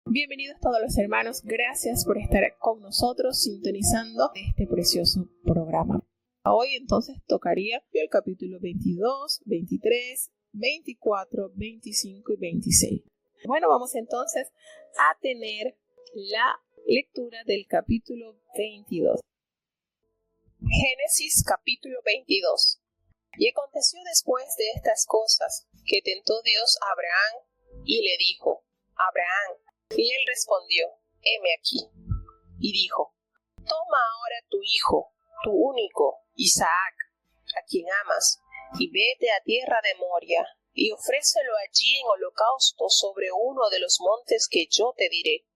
Bienvenidos todos los hermanos, gracias por estar con nosotros sintonizando este precioso programa. Hoy entonces tocaría el capítulo 22, 23, 24, 25 y 26. Bueno, vamos entonces a tener la lectura del capítulo 22. Génesis capítulo 22. Y aconteció después de estas cosas que tentó Dios a Abraham y le dijo: Abraham. Y él respondió: heme aquí. Y dijo: toma ahora tu hijo, tu único, Isaac, a quien amas, y vete a tierra de Moria, y ofrécelo allí en holocausto sobre uno de los montes que yo te diré.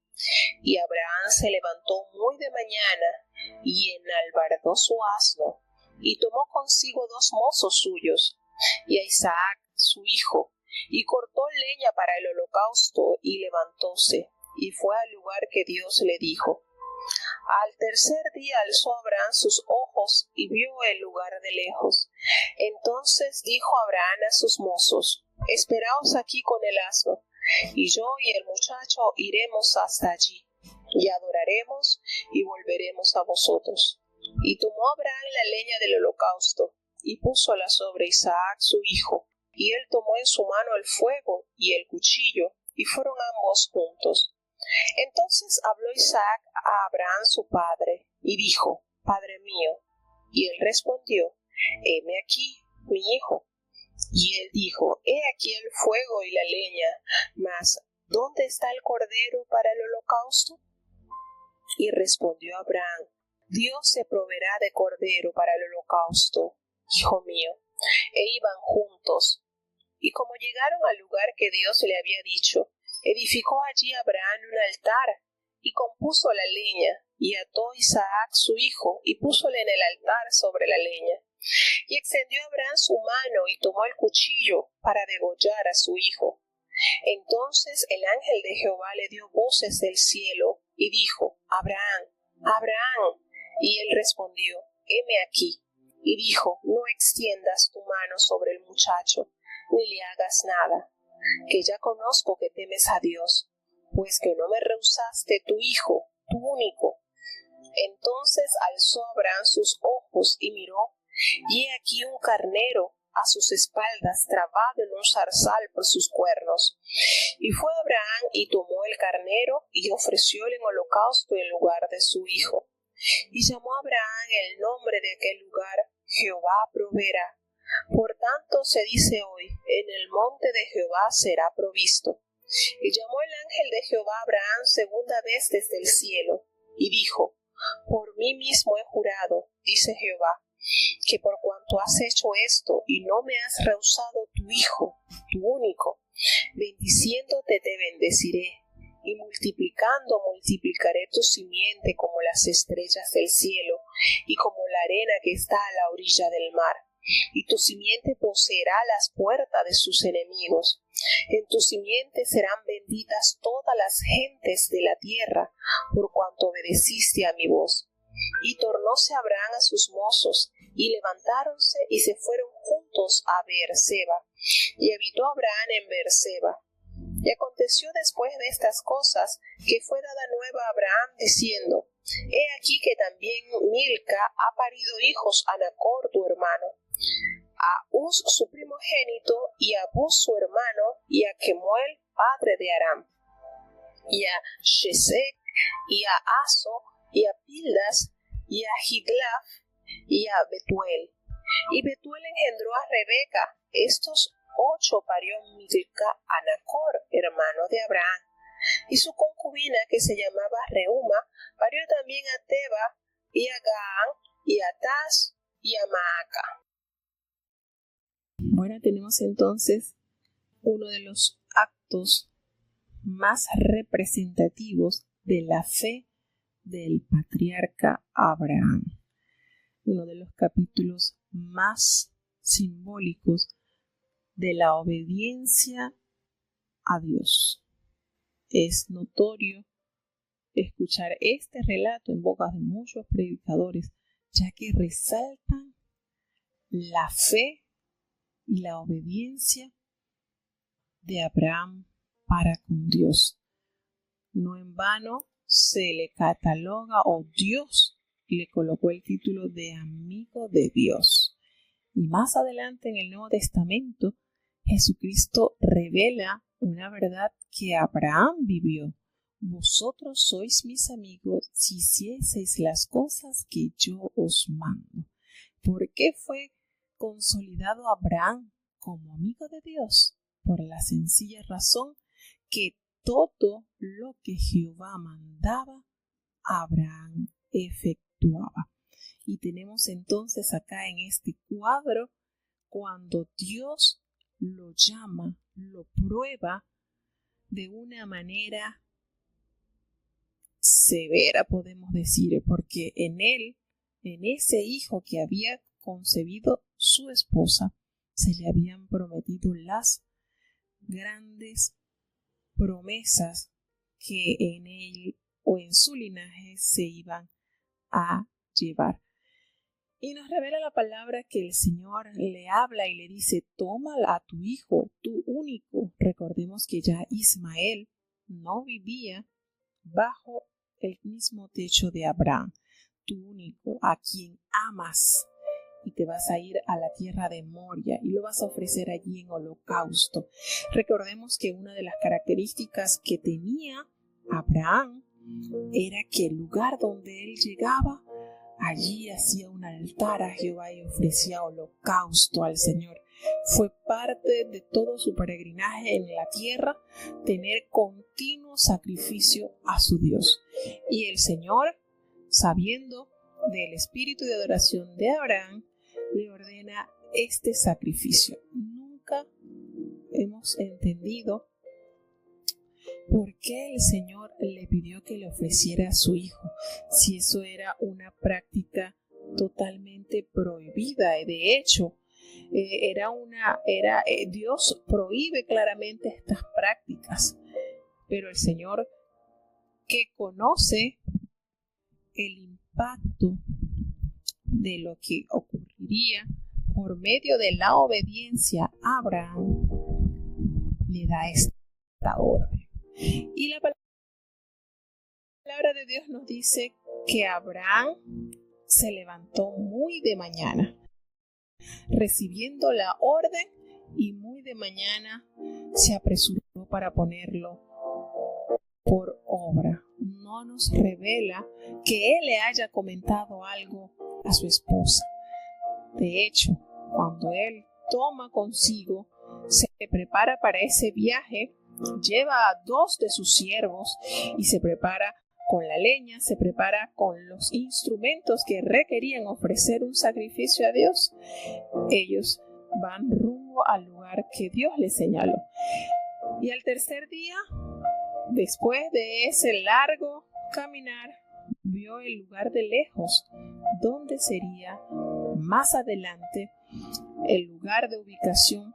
Y Abraham se levantó muy de mañana, y enalbardó su asno, y tomó consigo 2 mozos suyos, y a Isaac su hijo, y cortó leña para el holocausto, y levantóse, y fue al lugar que Dios le dijo. Al tercer día alzó Abraham sus ojos, y vio el lugar de lejos. Entonces dijo Abraham a sus mozos: esperaos aquí con el asno, y yo y el muchacho iremos hasta allí, y adoraremos, y volveremos a vosotros. Y tomó Abraham la leña del holocausto, y púsola sobre Isaac su hijo, y él tomó en su mano el fuego y el cuchillo, y fueron ambos juntos. Entonces habló Isaac a Abraham su padre, y dijo: Padre mío. Y él respondió: heme aquí, mi hijo. Y él dijo: he aquí el fuego y la leña, mas ¿dónde está el cordero para el holocausto? Y respondió Abraham: Dios se proveerá de cordero para el holocausto, hijo mío. E iban juntos. Y como llegaron al lugar que Dios le había dicho, edificó allí Abraham un altar, y compuso la leña, y ató Isaac su hijo, y púsole en el altar sobre la leña. Y extendió Abraham su mano, y tomó el cuchillo para degollar a su hijo. Entonces el ángel de Jehová le dio voces del cielo, y dijo: Abraham, Abraham. Y él respondió: heme aquí. Y dijo: no extiendas tu mano sobre el muchacho, ni le hagas nada, que ya conozco que temes a Dios, pues que no me rehusaste tu hijo, tu único. Entonces alzó Abraham sus ojos y miró, y he aquí un carnero a sus espaldas, trabado en un zarzal por sus cuernos. Y fue Abraham y tomó el carnero, y ofrecióle en holocausto en lugar de su hijo. Y llamó Abraham el nombre de aquel lugar: Jehová proveerá. Por tanto se dice hoy: en el monte de Jehová será provisto. Y llamó el ángel de Jehová a Abraham segunda vez desde el cielo, y dijo: por mí mismo he jurado, dice Jehová, que por cuanto has hecho esto, y no me has rehusado tu hijo, tu único, bendiciéndote te bendeciré, y multiplicando multiplicaré tu simiente como las estrellas del cielo, y como la arena que está a la orilla del mar. Y tu simiente poseerá las puertas de sus enemigos. En tu simiente serán benditas todas las gentes de la tierra, por cuanto obedeciste a mi voz. Y tornóse Abraham a sus mozos, y levantáronse y se fueron juntos a Beerseba. Y habitó Abraham en Beerseba. Y aconteció después de estas cosas que fue dada nueva a Abraham, diciendo: he aquí que también Milca ha parido hijos a Nachr tu hermano, a Uz su primogénito, y a Buz su hermano, y a Kemuel padre de Aram, y a Shesek, y a Aso, y a Pildas, y a Jidlaf, y a Betuel. Y Betuel engendró a Rebeca. Estos 8 parió Milca a Nachr, hermano de Abraham. Y su concubina, que se llamaba Reuma, parió también a Teba, y a Gaán, y a Taz, y a Maaca. Bueno, tenemos entonces uno de los actos más representativos de la fe del patriarca Abraham. Uno de los capítulos más simbólicos de la obediencia a Dios. Es notorio escuchar este relato en bocas de muchos predicadores, ya que resaltan la fe y la obediencia de Abraham para con Dios. No en vano se le cataloga o Dios le colocó el título de amigo de Dios. Y más adelante en el Nuevo Testamento, Jesucristo revela una verdad que Abraham vivió. Vosotros sois mis amigos si hicieseis las cosas que yo os mando. ¿Por qué fue consolidado Abraham como amigo de Dios? Por la sencilla razón que todo lo que Jehová mandaba, Abraham efectuaba. Y tenemos entonces acá en este cuadro, cuando Dios lo llama, lo prueba de una manera severa, podemos decir, porque en él, en ese hijo que había concebido su esposa, se le habían prometido las grandes promesas que en él o en su linaje se iban a llevar. Y nos revela la palabra que el Señor le habla y le dice: toma a tu hijo, tu único. Recordemos que ya Ismael no vivía bajo el mismo techo de Abraham. Tu único, a quien amas. Y te vas a ir a la tierra de Moria y lo vas a ofrecer allí en holocausto. Recordemos que una de las características que tenía Abraham era que el lugar donde él llegaba, allí hacía un altar a Jehová y ofrecía holocausto al Señor. Fue parte de todo su peregrinaje en la tierra tener continuo sacrificio a su Dios. Y el Señor, sabiendo del espíritu de adoración de Abraham, le ordena este sacrificio. Nunca hemos entendido por qué el Señor le pidió que le ofreciera a su hijo, si eso era una práctica totalmente prohibida. De hecho, Dios prohíbe claramente estas prácticas, pero el Señor, que conoce el impacto de lo que ocurriría por medio de la obediencia a Abraham, le da esta orden. Y la palabra de Dios nos dice que Abraham se levantó muy de mañana, recibiendo la orden, y muy de mañana se apresuró para ponerlo por obra. No nos revela que él le haya comentado algo a su esposa. De hecho, cuando él toma consigo, se prepara para ese viaje, lleva a 2 de sus siervos y se prepara con la leña, se prepara con los instrumentos que requerían ofrecer un sacrificio a Dios. Ellos van rumbo al lugar que Dios les señaló. Y al tercer día, después de ese largo caminar, vio el lugar de lejos, donde sería más adelante el lugar de ubicación,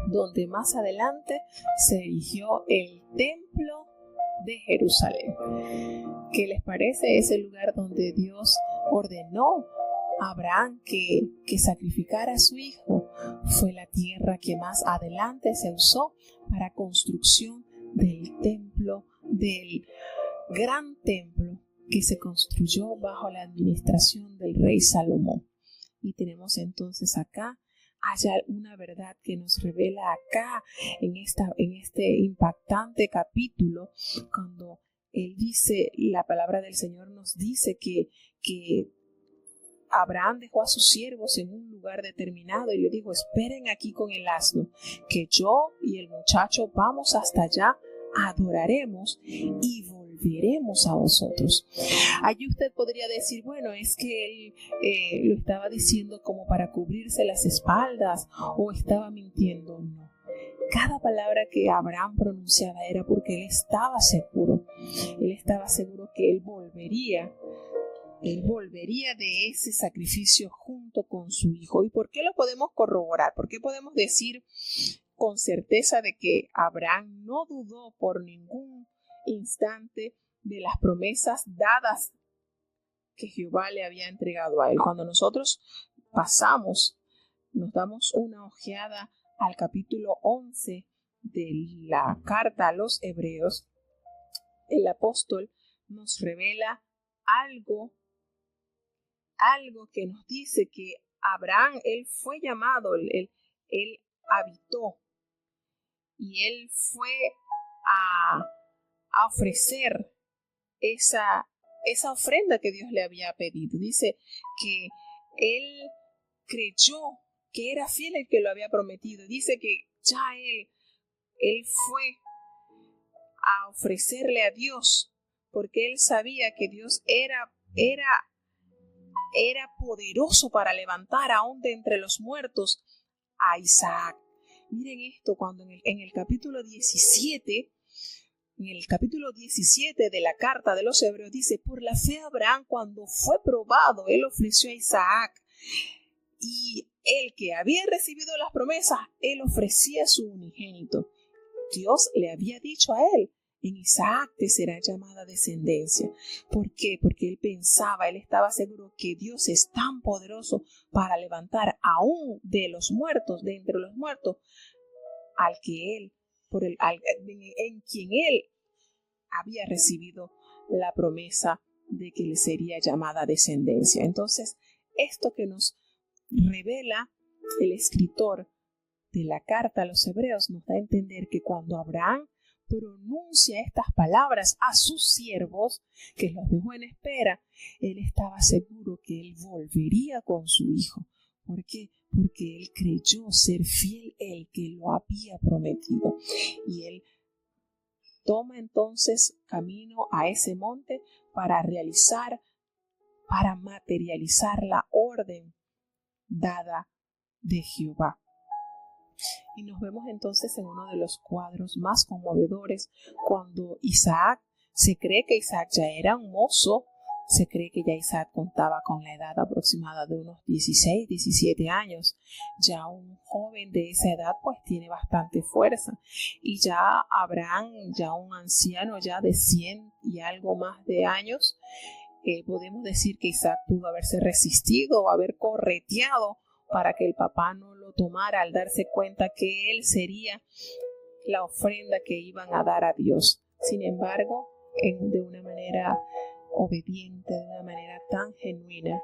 donde más adelante se erigió el templo de Jerusalén. ¿Qué les parece ese lugar donde Dios ordenó a Abraham que sacrificara a su hijo? Fue la tierra que más adelante se usó para construcción del templo, del gran templo que se construyó bajo la administración del rey Salomón. Y tenemos entonces acá hay una verdad que nos revela acá en este impactante capítulo, cuando él dice, la palabra del Señor nos dice que Abraham dejó a sus siervos en un lugar determinado y le dijo: esperen aquí con el asno, que yo y el muchacho vamos hasta allá, adoraremos y volveremos a vosotros. Allí usted podría decir: bueno, es que él lo estaba diciendo como para cubrirse las espaldas, o estaba mintiendo. No, cada palabra que Abraham pronunciaba era porque él estaba seguro que él volvería de ese sacrificio junto con su hijo. ¿Y por qué lo podemos corroborar? ¿Por qué podemos decir con certeza de que Abraham no dudó por ningún instante de las promesas dadas que Jehová le había entregado a él? Cuando nosotros nos damos una ojeada al capítulo 11 de la carta a los Hebreos, el apóstol nos revela algo que nos dice que Abraham, él fue llamado, él habitó y él fue a ofrecer esa ofrenda que Dios le había pedido. Dice que él creyó que era fiel el que lo había prometido. Dice que ya él fue a ofrecerle a Dios porque él sabía que Dios era poderoso para levantar aún de entre los muertos a Isaac. Miren esto, cuando en el capítulo 17 de la carta de los Hebreos dice: por la fe Abraham, cuando fue probado, él ofreció a Isaac, y el que había recibido las promesas, él ofrecía a su unigénito. Dios le había dicho a él: en Isaac te será llamada descendencia. ¿Por qué? Porque él estaba seguro que Dios es tan poderoso para levantar aún de los muertos, de entre los muertos, en quien él había recibido la promesa de que le sería llamada descendencia. Entonces, esto que nos revela el escritor de la carta a los Hebreos nos da a entender que cuando Abraham pronuncia estas palabras a sus siervos, que los dejó en espera, él estaba seguro que él volvería con su hijo. ¿Por qué? Porque él creyó ser fiel el que lo había prometido. Y él toma entonces camino a ese monte para materializar la orden dada de Jehová. Y nos vemos entonces en uno de los cuadros más conmovedores, cuando se cree que Isaac ya era un mozo, se cree que ya Isaac contaba con la edad aproximada de unos 16, 17 años. Ya un joven de esa edad pues tiene bastante fuerza. Y ya Abraham, ya un anciano ya de 100 y algo más de años, podemos decir que Isaac pudo haberse resistido o haber correteado para que el papá no lo tomara al darse cuenta que él sería la ofrenda que iban a dar a Dios. Sin embargo, de una manera obediente, de una manera tan genuina,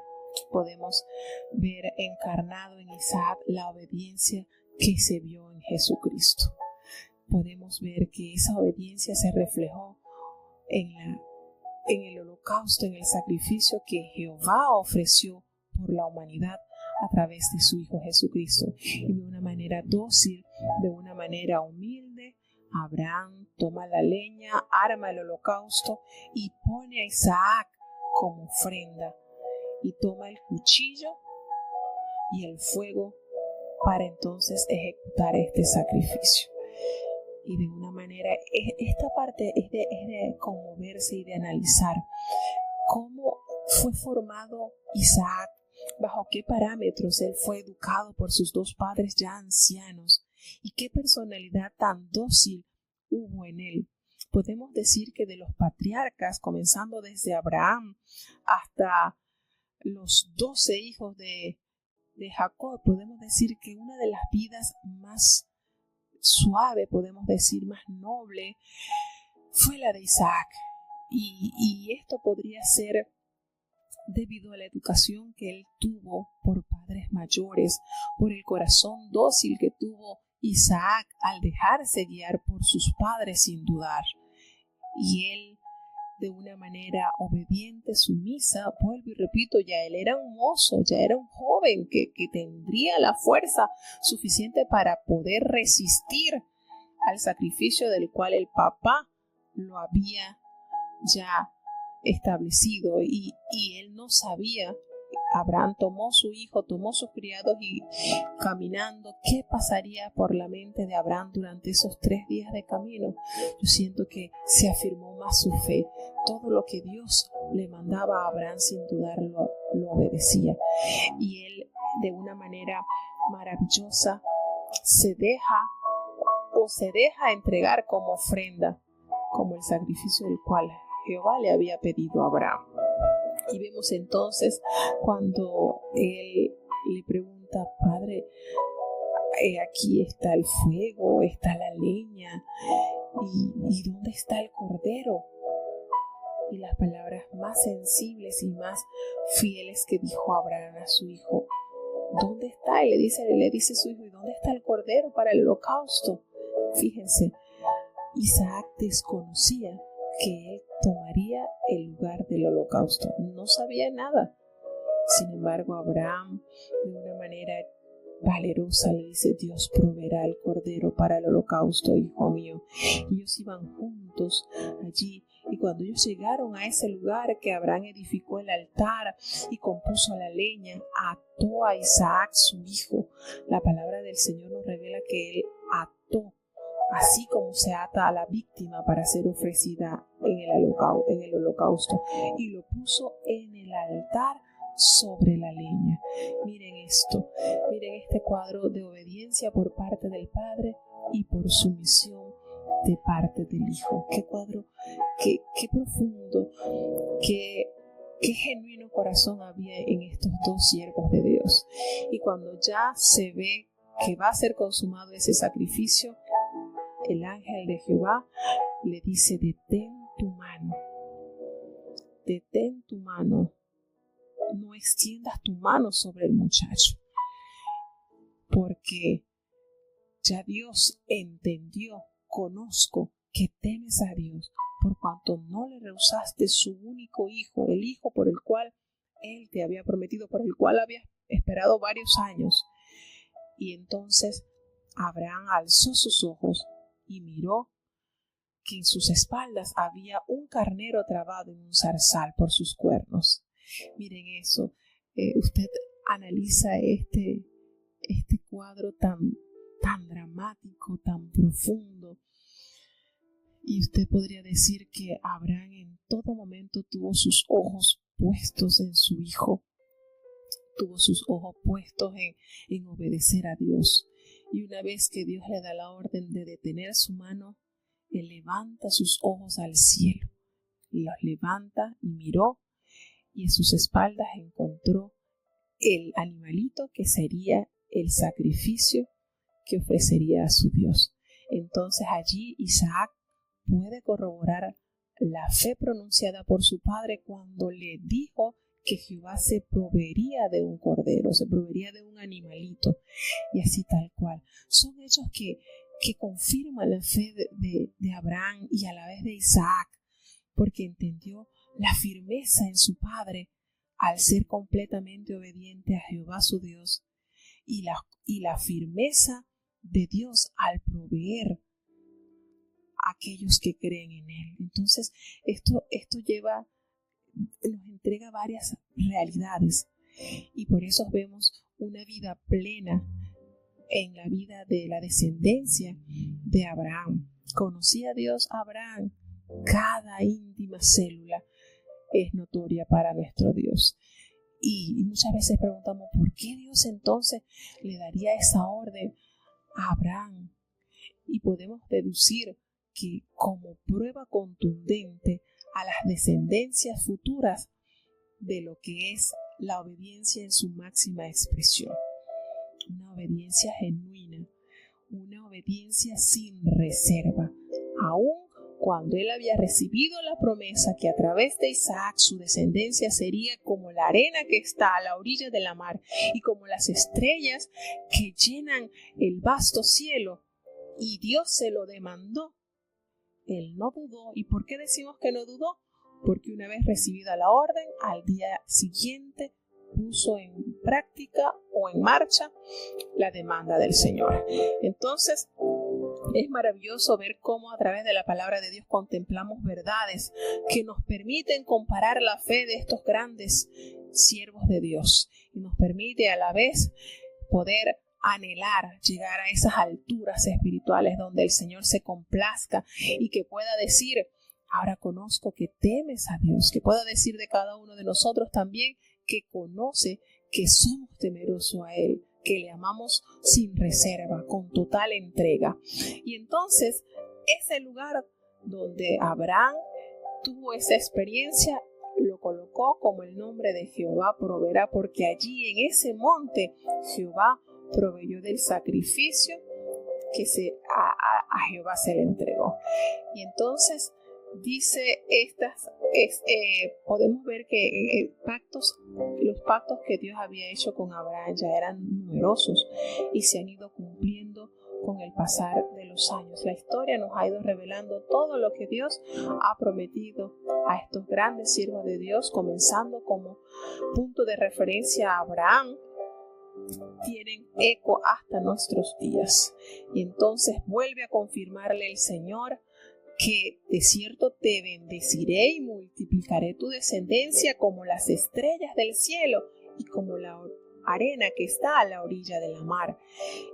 podemos ver encarnado en Isaac la obediencia que se vio en Jesucristo. Podemos ver que esa obediencia se reflejó en el holocausto, en el sacrificio que Jehová ofreció por la humanidad a través de su Hijo Jesucristo. Y de una manera dócil, de una manera humilde, Abraham toma la leña, arma el holocausto y pone a Isaac como ofrenda. Y toma el cuchillo y el fuego para entonces ejecutar este sacrificio. Y de una manera, esta parte es de conmoverse y de analizar cómo fue formado Isaac, bajo qué parámetros él fue educado por sus dos padres ya ancianos y qué personalidad tan dócil hubo en él. Podemos decir que de los patriarcas, comenzando desde Abraham hasta los 12 hijos de Jacob, podemos decir que una de las vidas más suave, podemos decir más noble, fue la de Isaac. Y esto podría ser debido a la educación que él tuvo por padres mayores, por el corazón dócil que tuvo Isaac al dejarse guiar por sus padres sin dudar. Y él, de una manera obediente, sumisa, vuelvo y repito, ya él era un mozo, ya era un joven que tendría la fuerza suficiente para poder resistir al sacrificio del cual el papá lo había ya establecido, y él no sabía. Abraham tomó su hijo, tomó sus criados y caminando, ¿qué pasaría por la mente de Abraham durante esos 3 días de camino? Yo siento que se afirmó más su fe. Todo lo que Dios le mandaba a Abraham, sin dudar, lo obedecía. Y él, de una manera maravillosa, se deja entregar como ofrenda, como el sacrificio del cual Jehová le había pedido a Abraham. Y vemos entonces cuando él le pregunta: Padre, aquí está el fuego, está la leña, ¿y dónde está el cordero? Y las palabras más sensibles y más fieles que dijo Abraham a su hijo: ¿dónde está? Y le dice a su hijo: ¿y dónde está el cordero para el holocausto? Fíjense, Isaac desconocía que él tomaría el lugar del holocausto. No sabía nada. Sin embargo, Abraham, de una manera valerosa, le dice: Dios proveerá el cordero para el holocausto, hijo mío. Y ellos iban juntos allí, y cuando ellos llegaron a ese lugar que Abraham edificó el altar y compuso la leña, ató a Isaac su hijo. La palabra del Señor nos revela que él ató, así como se ata a la víctima para ser ofrecida en el holocausto, y lo puso en el altar sobre la leña. Miren esto, miren este cuadro de obediencia por parte del Padre y por sumisión de parte del Hijo. Qué cuadro, qué profundo, qué genuino corazón había en estos dos siervos de Dios. Y cuando ya se ve que va a ser consumado ese sacrificio, el ángel de Jehová le dice: detén tu mano, detén tu mano. No extiendas tu mano sobre el muchacho, porque ya Dios entendió, conozco que temes a Dios, por cuanto no le rehusaste su único hijo, el hijo por el cual él te había prometido, por el cual había esperado varios años. Y entonces Abraham alzó sus ojos y miró que en sus espaldas había un carnero trabado en un zarzal por sus cuernos. Miren eso, usted analiza este cuadro tan dramático, tan profundo, y usted podría decir que Abraham en todo momento tuvo sus ojos puestos en su hijo, tuvo sus ojos puestos en obedecer a Dios. Y una vez que Dios le da la orden de detener su mano, él levanta sus ojos al cielo, los levanta y miró, y en sus espaldas encontró el animalito que sería el sacrificio que ofrecería a su Dios. Entonces allí Isaac puede corroborar la fe pronunciada por su padre cuando le dijo que Jehová se proveería de un cordero, se proveería de un animalito, y así tal cual. Son hechos que confirman la fe de Abraham y a la vez de Isaac, porque entendió la firmeza en su padre al ser completamente obediente a Jehová su Dios, y la firmeza de Dios al proveer a aquellos que creen en Él. Entonces esto nos entrega varias realidades, y por eso vemos una vida plena en la vida de la descendencia de Abraham. Conocía a Dios Abraham. Cada íntima célula es notoria para nuestro Dios. Y muchas veces preguntamos: ¿por qué Dios entonces le daría esa orden a Abraham? Y podemos deducir que como prueba contundente a las descendencias futuras de lo que es la obediencia en su máxima expresión. Una obediencia genuina, una obediencia sin reserva, aún cuando él había recibido la promesa que a través de Isaac su descendencia sería como la arena que está a la orilla de la mar y como las estrellas que llenan el vasto cielo, y Dios se lo demandó. Él no dudó. ¿Y por qué decimos que no dudó? Porque una vez recibida la orden, al día siguiente puso en práctica o en marcha la demanda del Señor. Entonces, es maravilloso ver cómo a través de la palabra de Dios contemplamos verdades que nos permiten comparar la fe de estos grandes siervos de Dios, y nos permite a la vez poder anhelar llegar a esas alturas espirituales donde el Señor se complazca y que pueda decir: ahora conozco que temes a Dios, que pueda decir de cada uno de nosotros también que conoce que somos temerosos a Él, que le amamos sin reserva, con total entrega. Y entonces ese lugar donde Abraham tuvo esa experiencia lo colocó como el nombre de Jehová proveerá, porque allí en ese monte Jehová proveyó del sacrificio que a Jehová se le entregó. Y entonces dice podemos ver que los pactos que Dios había hecho con Abraham ya eran numerosos y se han ido cumpliendo con el pasar de los años. La historia nos ha ido revelando todo lo que Dios ha prometido a estos grandes siervos de Dios, comenzando como punto de referencia a Abraham, tienen eco hasta nuestros días. Y entonces vuelve a confirmarle el Señor que de cierto te bendeciré y multiplicaré tu descendencia como las estrellas del cielo y como la arena que está a la orilla de la mar.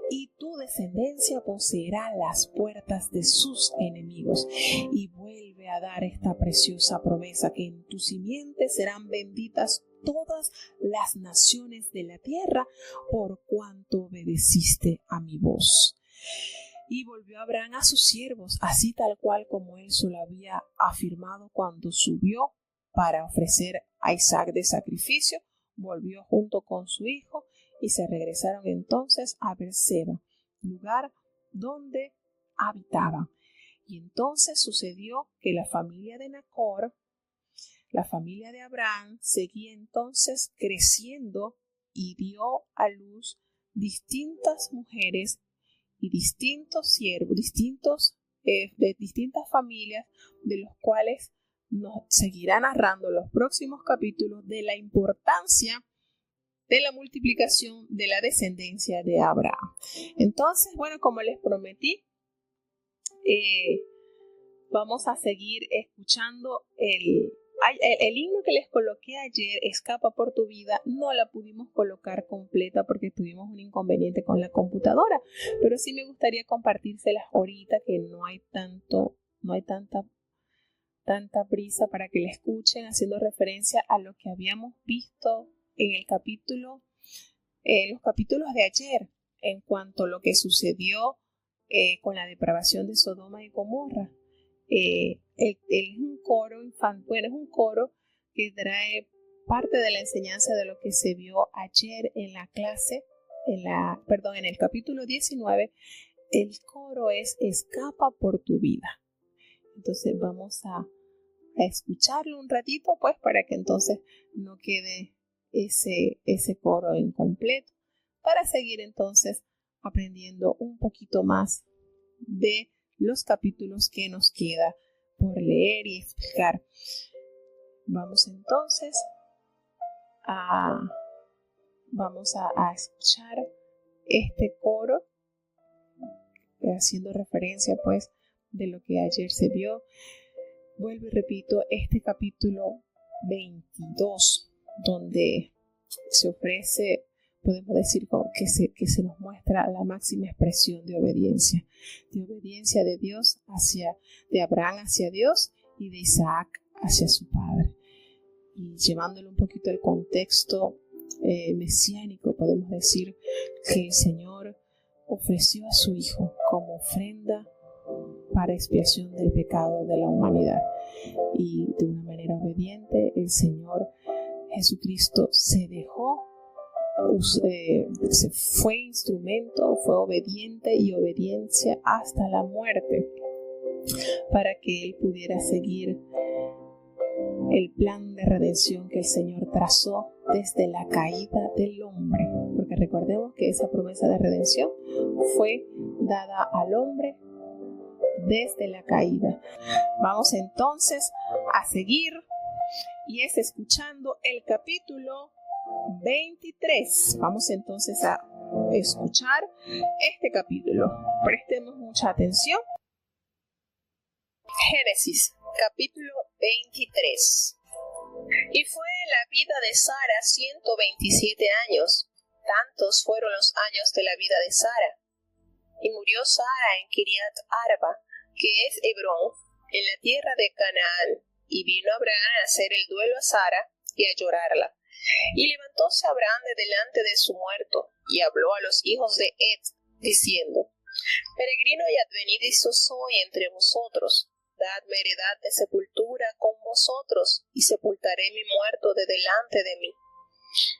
Y tu descendencia poseerá las puertas de sus enemigos. Y vuelve a dar esta preciosa promesa que en tu simiente serán benditas todas las naciones de la tierra por cuanto obedeciste a mi voz. Y volvió Abraham a sus siervos, así tal cual como él se lo había afirmado cuando subió para ofrecer a Isaac de sacrificio. Volvió junto con su hijo y se regresaron entonces a Beerseba, lugar donde habitaban. Y entonces sucedió que la familia de Nacor, la familia de Abraham, seguía entonces creciendo y dio a luz distintas mujeres y distintos siervos, de distintas familias, de los cuales nos seguirá narrando los próximos capítulos de la importancia de la multiplicación de la descendencia de Abraham. Entonces, bueno, como les prometí, vamos a seguir escuchando el himno que les coloqué ayer, Escapa por tu vida. No la pudimos colocar completa porque tuvimos un inconveniente con la computadora, pero sí me gustaría compartírselas ahorita que no hay tanta prisa para que la escuchen, haciendo referencia a lo que habíamos visto en los capítulos de ayer en cuanto a lo que sucedió con la depravación de Sodoma y Gomorra. Es un coro es un coro que trae parte de la enseñanza de lo que se vio ayer en la clase, en el capítulo 19. El coro es Escapa por tu vida. Entonces vamos a escucharlo un ratito, pues, para que entonces no quede ese coro incompleto, para seguir entonces aprendiendo un poquito más de los capítulos que nos queda por leer y explicar. Vamos entonces a escuchar este coro, haciendo referencia pues de lo que ayer se vio. Vuelvo y repito, este capítulo 22, donde se ofrece, podemos decir que se nos muestra la máxima expresión de obediencia de Dios de Abraham hacia Dios y de Isaac hacia su padre. Y llevándolo un poquito al contexto mesiánico, podemos decir que el Señor ofreció a su Hijo como ofrenda para expiación del pecado de la humanidad. Y de una manera obediente, el Señor Jesucristo se fue instrumento, fue obediente y obediencia hasta la muerte, para que Él pudiera seguir el plan de redención que el Señor trazó desde la caída del hombre. Porque recordemos que esa promesa de redención fue dada al hombre desde la caída. Vamos entonces a seguir, y es escuchando el capítulo 23. Vamos entonces a escuchar este capítulo. Prestemos mucha atención. Génesis, capítulo 23. Y fue la vida de Sara 127 años. Tantos fueron los años de la vida de Sara. Y murió Sara en Kiriat Arba, que es Hebrón, en la tierra de Canaán. Y vino Abraham a hacer el duelo a Sara y a llorarla. Y levantóse Abraham de delante de su muerto, y habló a los hijos de Et, diciendo: Peregrino y advenedizo soy entre vosotros. Dadme heredad de sepultura con vosotros, y sepultaré mi muerto de delante de mí.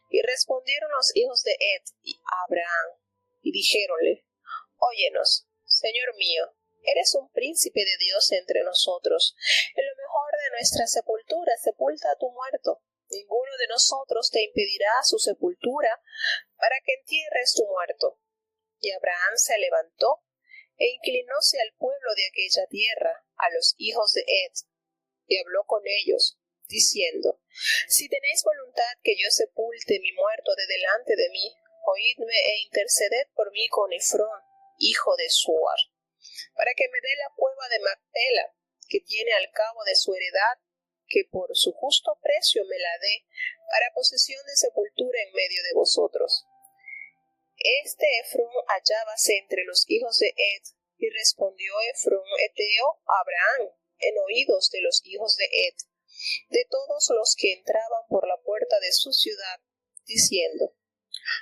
Y respondieron los hijos de Et y Abraham: y dijéronle: Óyenos, Señor mío, eres un príncipe de Dios entre nosotros. En lo mejor de nuestra sepultura sepulta a tu muerto. Ninguno de nosotros te impedirá su sepultura para que entierres tu muerto. Y Abraham se levantó e inclinóse al pueblo de aquella tierra, a los hijos de Ed, y habló con ellos, diciendo: Si tenéis voluntad que yo sepulte mi muerto de delante de mí, oídme e interceded por mí con Efrón, hijo de Suar, para que me dé la cueva de Macpela, que tiene al cabo de su heredad, que por su justo precio me la dé, para posesión de sepultura en medio de vosotros. Este Efrón hallábase entre los hijos de Ed, y respondió Efrón heteo a Abraham en oídos de los hijos de Ed, de todos los que entraban por la puerta de su ciudad, diciendo: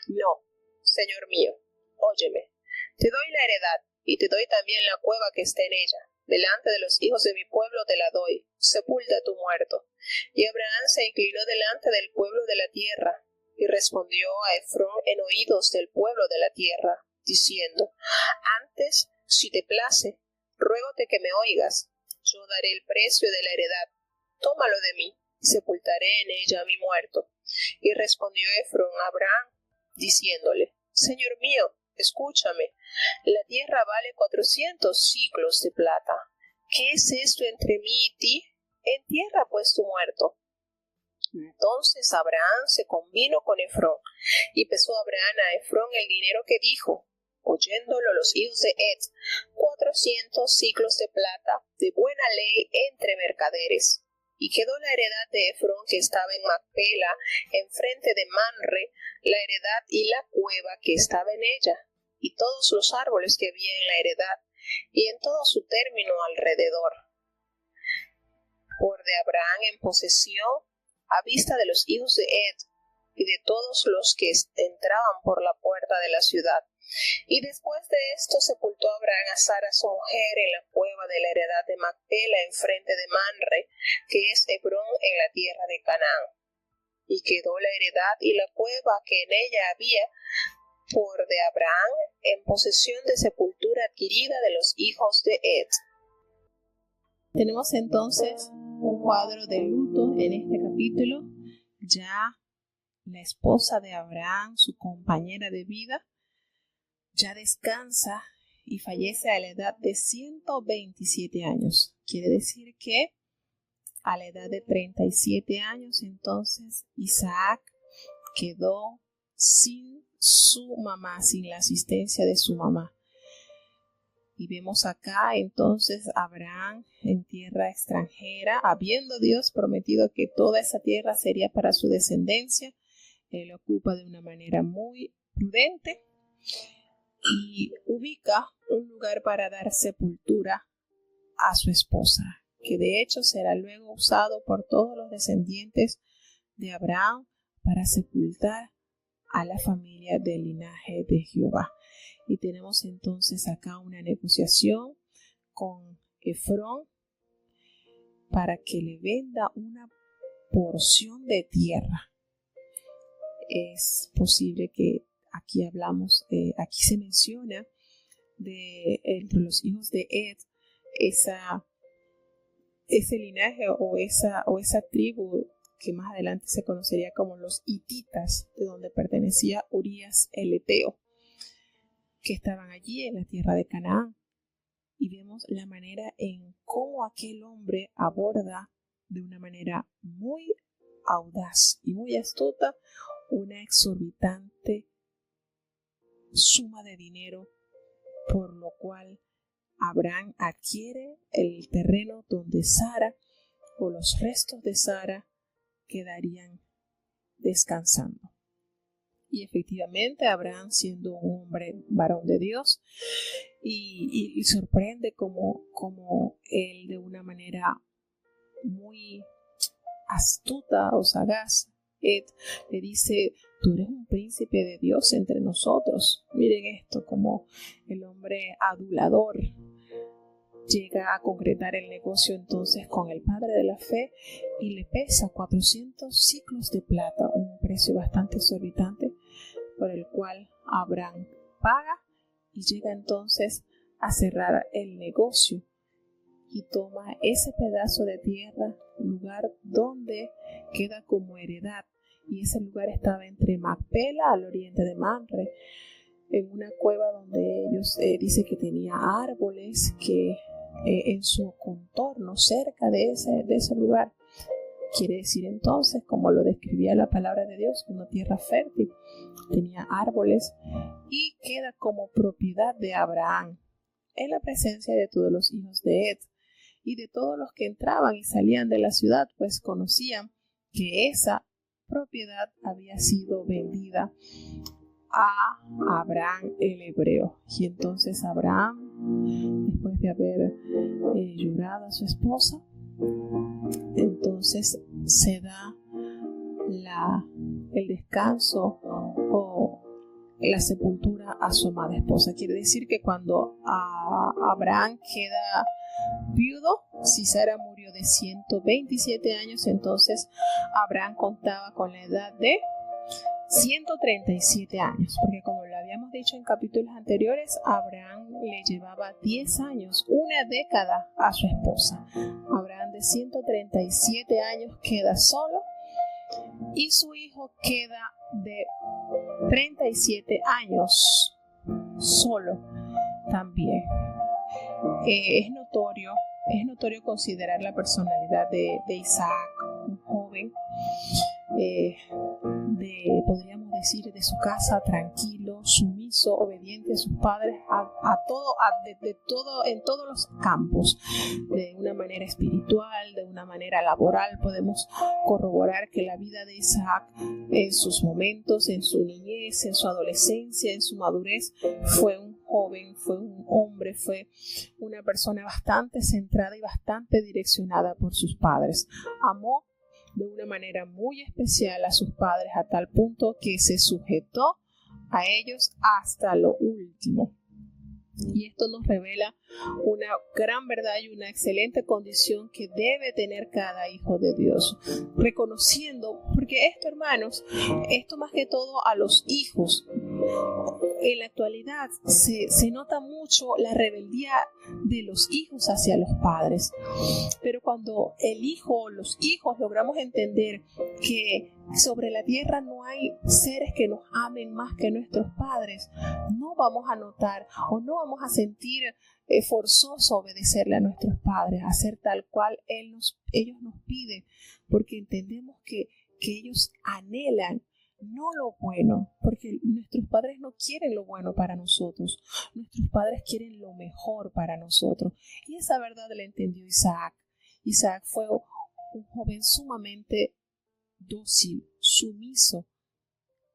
No, Señor mío, óyeme, te doy la heredad, y te doy también la cueva que está en ella. Delante de los hijos de mi pueblo te la doy, sepulta tu muerto. Y Abraham se inclinó delante del pueblo de la tierra, y respondió a Efrón en oídos del pueblo de la tierra, diciendo: Antes, si te place, ruégote que me oigas. Yo daré el precio de la heredad, tómalo de mí, y sepultaré en ella a mi muerto. Y respondió Efrón a Abraham, diciéndole: Señor mío, escúchame, la tierra vale 400 siclos de plata. ¿Qué es esto entre mí y ti? Entierra pues tu muerto. Entonces Abraham se convino con Efrón, y pesó Abraham a Efrón el dinero que dijo. Oyéndolo los hijos de Ed, 400 siclos de plata, de buena ley entre mercaderes. Y quedó la heredad de Efrón que estaba en Macpela, enfrente de Manre, la heredad y la cueva que estaba en ella, y todos los árboles que había en la heredad, y en todo su término alrededor. Por de Abraham en posesión, a vista de los hijos de Ed, y de todos los que entraban por la puerta de la ciudad. Y después de esto sepultó Abraham a Sara su mujer en la cueva de la heredad de Macpela enfrente de Manre, que es Hebrón en la tierra de Canaán. Y quedó la heredad y la cueva que en ella había por de Abraham en posesión de sepultura adquirida de los hijos de Ed. Tenemos entonces un cuadro de luto en este capítulo. Ya la esposa de Abraham, su compañera de vida, ya descansa y fallece a la edad de 127 años. Quiere decir que a la edad de 37 años, entonces Isaac quedó sin su mamá, sin la asistencia de su mamá. Y vemos acá entonces Abraham en tierra extranjera, habiendo Dios prometido que toda esa tierra sería para su descendencia. Él ocupa de una manera muy prudente y ubica un lugar para dar sepultura a su esposa, que de hecho será luego usado por todos los descendientes de Abraham para sepultar a la familia del linaje de Jehová. Y tenemos entonces acá una negociación con Efrón para que le venda una porción de tierra. Es posible que aquí aquí se menciona de entre los hijos de Ed ese linaje o esa tribu que más adelante se conocería como los hititas, de donde pertenecía Urías el heteo, que estaban allí en la tierra de Canaán. Y vemos la manera en cómo aquel hombre aborda de una manera muy audaz y muy astuta una exorbitante suma de dinero, por lo cual Abraham adquiere el terreno donde Sara o los restos de Sara quedarían descansando. Y efectivamente Abraham, siendo un hombre varón de Dios, y sorprende como él de una manera muy astuta o sagaz, Ed le dice: tú eres un príncipe de Dios entre nosotros. Miren esto, como el hombre adulador llega a concretar el negocio entonces con el padre de la fe y le pesa 400 siclos de plata, un precio bastante exorbitante, por el cual Abraham paga y llega entonces a cerrar el negocio y toma ese pedazo de tierra, lugar donde queda como heredad. Y ese lugar estaba entre Macpela, al oriente de Mamre, en una cueva donde ellos dice que tenía árboles que en su contorno, cerca de ese lugar. Quiere decir entonces, como lo describía la palabra de Dios, una tierra fértil, tenía árboles y queda como propiedad de Abraham, en la presencia de todos los hijos de Ed y de todos los que entraban y salían de la ciudad, pues conocían que esa propiedad había sido vendida a Abraham el hebreo. Y entonces Abraham, después de haber llorado a su esposa, entonces se da el descanso o la sepultura a su amada esposa. Quiere decir que cuando Abraham queda viudo, si Sara murió de 127 años, entonces Abraham contaba con la edad de 137 años, porque como lo habíamos dicho en capítulos anteriores, Abraham le llevaba 10 años, una década a su esposa. Abraham de 137 años queda solo y su hijo queda de 37 años solo también. Es notorio considerar la personalidad de Isaac, un joven podríamos decir, de su casa, tranquilo, sumiso, obediente a sus padres, en todos los campos, de una manera espiritual, de una manera laboral. Podemos corroborar que la vida de Isaac, en sus momentos, en su niñez, en su adolescencia, en su madurez, fue un joven, fue un hombre, fue una persona bastante centrada y bastante direccionada por sus padres. Amó de una manera muy especial a sus padres, a tal punto que se sujetó a ellos hasta lo último. Y esto nos revela una gran verdad y una excelente condición que debe tener cada hijo de Dios, reconociendo, porque esto, hermanos, esto más que todo a los hijos. En la actualidad se nota mucho la rebeldía de los hijos hacia los padres, pero cuando los hijos logramos entender que sobre la tierra no hay seres que nos amen más que nuestros padres, no vamos a notar o no vamos a sentir forzoso obedecerle a nuestros padres, hacer tal cual ellos nos piden, porque entendemos que ellos anhelan no lo bueno, porque nuestros padres no quieren lo bueno para nosotros, nuestros padres quieren lo mejor para nosotros. Y esa verdad la entendió Isaac. Isaac fue un joven sumamente dócil, sumiso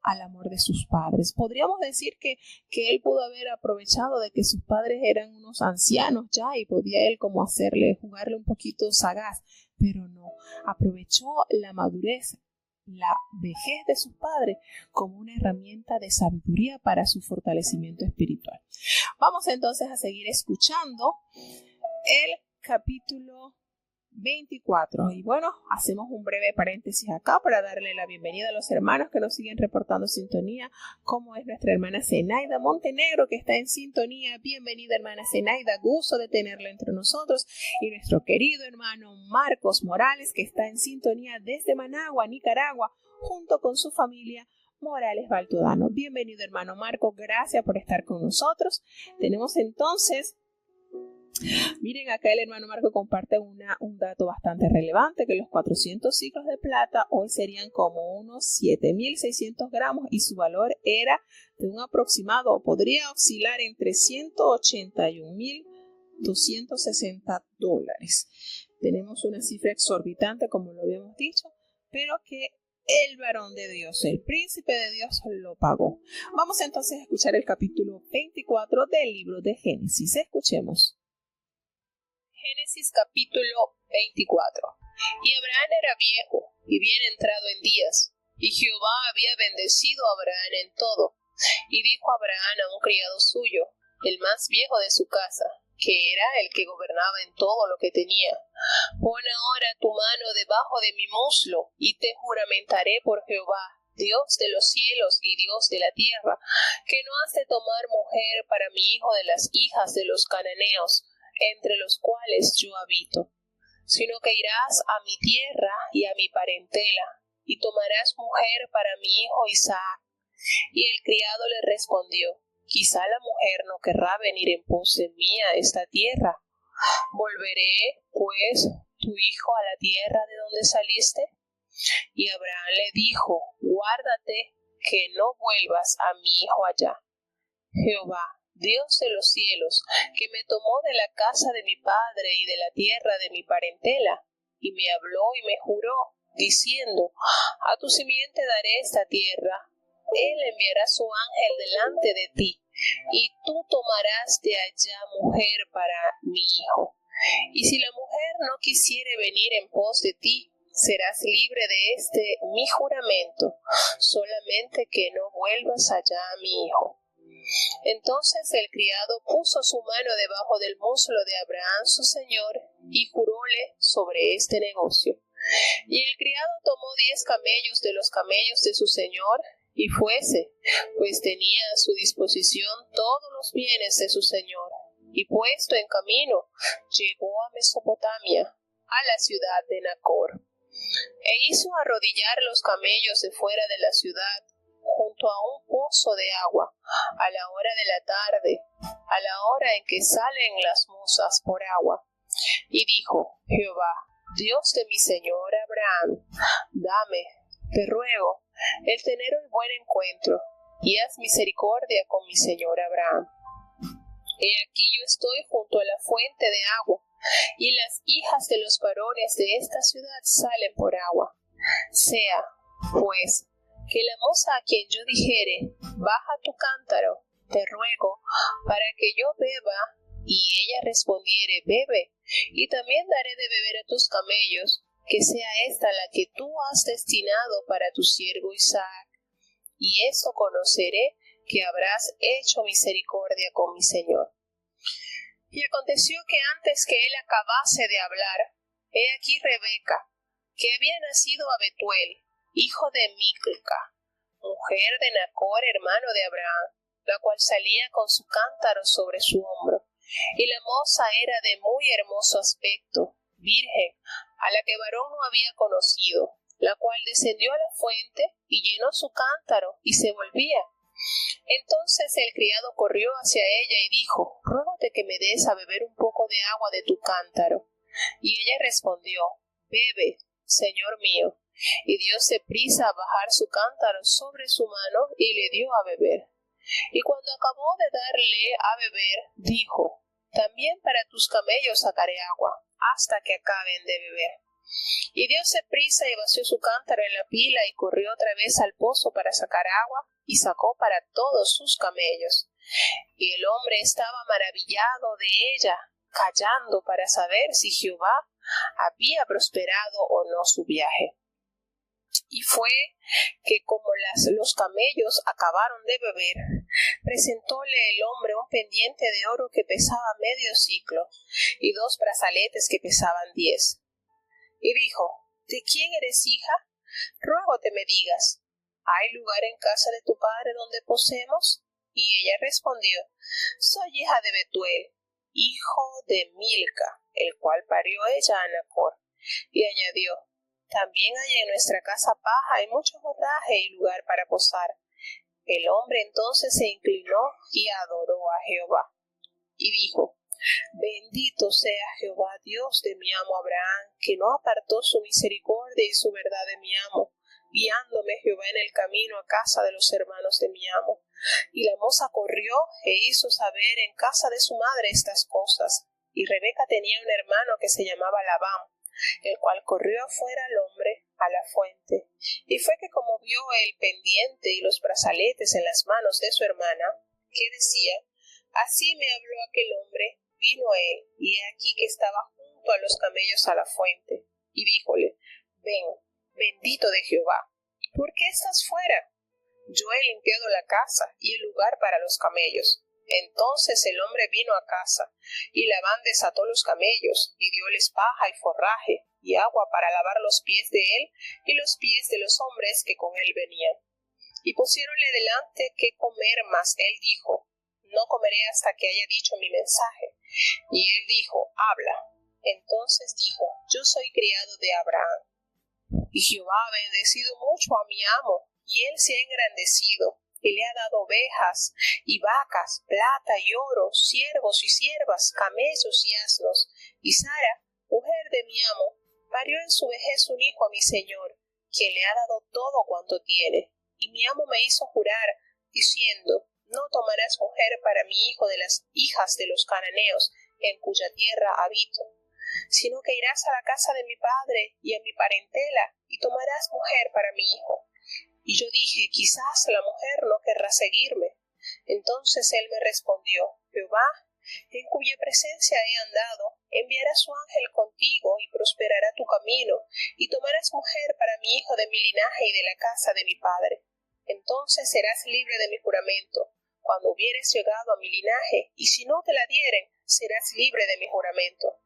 al amor de sus padres. Podríamos decir que él pudo haber aprovechado de que sus padres eran unos ancianos ya y podía él como jugarle un poquito sagaz, pero no, aprovechó la madurez, la vejez de sus padres como una herramienta de sabiduría para su fortalecimiento espiritual. Vamos entonces a seguir escuchando el capítulo 24. Y bueno, hacemos un breve paréntesis acá para darle la bienvenida a los hermanos que nos siguen reportando sintonía, como es nuestra hermana Zenaida Montenegro, que está en sintonía. Bienvenida, hermana Zenaida, gusto de tenerla entre nosotros. Y nuestro querido hermano Marcos Morales, que está en sintonía desde Managua, Nicaragua, junto con su familia Morales Baltodano. Bienvenido, hermano Marcos, gracias por estar con nosotros. Tenemos entonces... Miren, acá el hermano Marco comparte un dato bastante relevante, que los 400 ciclos de plata hoy serían como unos 7.600 gramos y su valor era de un aproximado, o podría oscilar entre $181.260. Tenemos una cifra exorbitante, como lo habíamos dicho, pero que el varón de Dios, el príncipe de Dios, lo pagó. Vamos entonces a escuchar el capítulo 24 del libro de Génesis. Escuchemos. Génesis capítulo 24. Y Abraham era viejo y bien entrado en días, y Jehová había bendecido a Abraham en todo. Y dijo Abraham a un criado suyo, el más viejo de su casa, que era el que gobernaba en todo lo que tenía: pon ahora tu mano debajo de mi muslo, y te juramentaré por Jehová, Dios de los cielos y Dios de la tierra, que no has de tomar mujer para mi hijo de las hijas de los cananeos, entre los cuales yo habito, sino que irás a mi tierra y a mi parentela, y tomarás mujer para mi hijo Isaac. Y el criado le respondió: quizá la mujer no querrá venir en pos de mí a esta tierra. ¿Volveré, pues, tu hijo a la tierra de donde saliste? Y Abraham le dijo: guárdate que no vuelvas a mi hijo allá. Jehová, Dios de los cielos, que me tomó de la casa de mi padre y de la tierra de mi parentela, y me habló y me juró, diciendo: a tu simiente daré esta tierra. Él enviará su ángel delante de ti, y tú tomarás de allá mujer para mi hijo. Y si la mujer no quisiere venir en pos de ti, serás libre de mi juramento, solamente que no vuelvas allá a mi hijo. Entonces el criado puso su mano debajo del muslo de Abraham su señor, y juróle sobre este negocio. Y el criado tomó 10 camellos de los camellos de su señor, y fuese, pues tenía a su disposición todos los bienes de su señor, y puesto en camino, llegó a Mesopotamia, a la ciudad de Nacor. E hizo arrodillar los camellos de fuera de la ciudad, junto a un pozo de agua, a la hora de la tarde, a la hora en que salen las mozas por agua. Y dijo: Jehová, Dios de mi señor Abraham, dame, te ruego, el tener un buen encuentro, y haz misericordia con mi señor Abraham. He aquí yo estoy junto a la fuente de agua, y las hijas de los varones de esta ciudad salen por agua. Sea, pues, que la moza a quien yo dijere: baja tu cántaro, te ruego, para que yo beba, y ella respondiere: bebe, y también daré de beber a tus camellos, que sea esta la que tú has destinado para tu siervo Isaac. Y eso conoceré, que habrás hecho misericordia con mi señor. Y aconteció que antes que él acabase de hablar, he aquí Rebeca, que había nacido a Betuel, hijo de Milca, mujer de Nacor, hermano de Abraham, la cual salía con su cántaro sobre su hombro. Y la moza era de muy hermoso aspecto, virgen, a la que varón no había conocido, la cual descendió a la fuente y llenó su cántaro y se volvía. Entonces el criado corrió hacia ella y dijo: ruégote que me des a beber un poco de agua de tu cántaro. Y ella respondió: bebe, señor mío. Y dióse prisa a bajar su cántaro sobre su mano y le dio a beber. Y cuando acabó de darle a beber, dijo: también para tus camellos sacaré agua, hasta que acaben de beber. Y dióse prisa y vació su cántaro en la pila y corrió otra vez al pozo para sacar agua, y sacó para todos sus camellos. Y el hombre estaba maravillado de ella, callando para saber si Jehová había prosperado o no su viaje. Y fue que como los camellos acabaron de beber, presentóle el hombre un pendiente de oro que pesaba medio siclo, y 2 brazaletes que pesaban 10. Y dijo: ¿de quién eres hija? Ruégote me digas: ¿hay lugar en casa de tu padre donde posemos? Y ella respondió: soy hija de Betuel, hijo de Milca, el cual parió ella a Nacor. Y añadió: también hay en nuestra casa paja y mucho forraje y lugar para posar. El hombre entonces se inclinó y adoró a Jehová. Y dijo: bendito sea Jehová, Dios de mi amo Abraham, que no apartó su misericordia y su verdad de mi amo, guiándome Jehová en el camino a casa de los hermanos de mi amo. Y la moza corrió e hizo saber en casa de su madre estas cosas. Y Rebeca tenía un hermano que se llamaba Labán, el cual corrió afuera al hombre a la fuente. Y fue que como vio el pendiente y los brazaletes en las manos de su hermana, que decía: así me habló aquel hombre, vino a él, y he aquí que estaba junto a los camellos a la fuente. Y díjole: ven, bendito de Jehová, ¿por qué estás fuera? Yo he limpiado la casa y el lugar para los camellos. Entonces el hombre vino a casa, y Labán desató los camellos, y dióles paja y forraje, y agua para lavar los pies de él, y los pies de los hombres que con él venían. Y pusiéronle delante qué comer, mas él dijo, no comeré hasta que haya dicho mi mensaje. Y él dijo, habla. Entonces dijo, yo soy criado de Abraham. Y Jehová ha bendecido mucho a mi amo, y él se ha engrandecido, y le ha dado ovejas, y vacas, plata y oro, siervos y siervas, camellos y asnos. Y Sara, mujer de mi amo, parió en su vejez un hijo a mi señor, quien le ha dado todo cuanto tiene. Y mi amo me hizo jurar, diciendo, no tomarás mujer para mi hijo de las hijas de los cananeos, en cuya tierra habito, sino que irás a la casa de mi padre y a mi parentela, y tomarás mujer para mi hijo. Y yo dije, quizás la mujer no querrá seguirme. Entonces él me respondió, Jehová, en cuya presencia he andado, enviará su ángel contigo y prosperará tu camino, y tomarás mujer para mi hijo de mi linaje y de la casa de mi padre. Entonces serás libre de mi juramento, cuando hubieres llegado a mi linaje, y si no te la dieren, serás libre de mi juramento.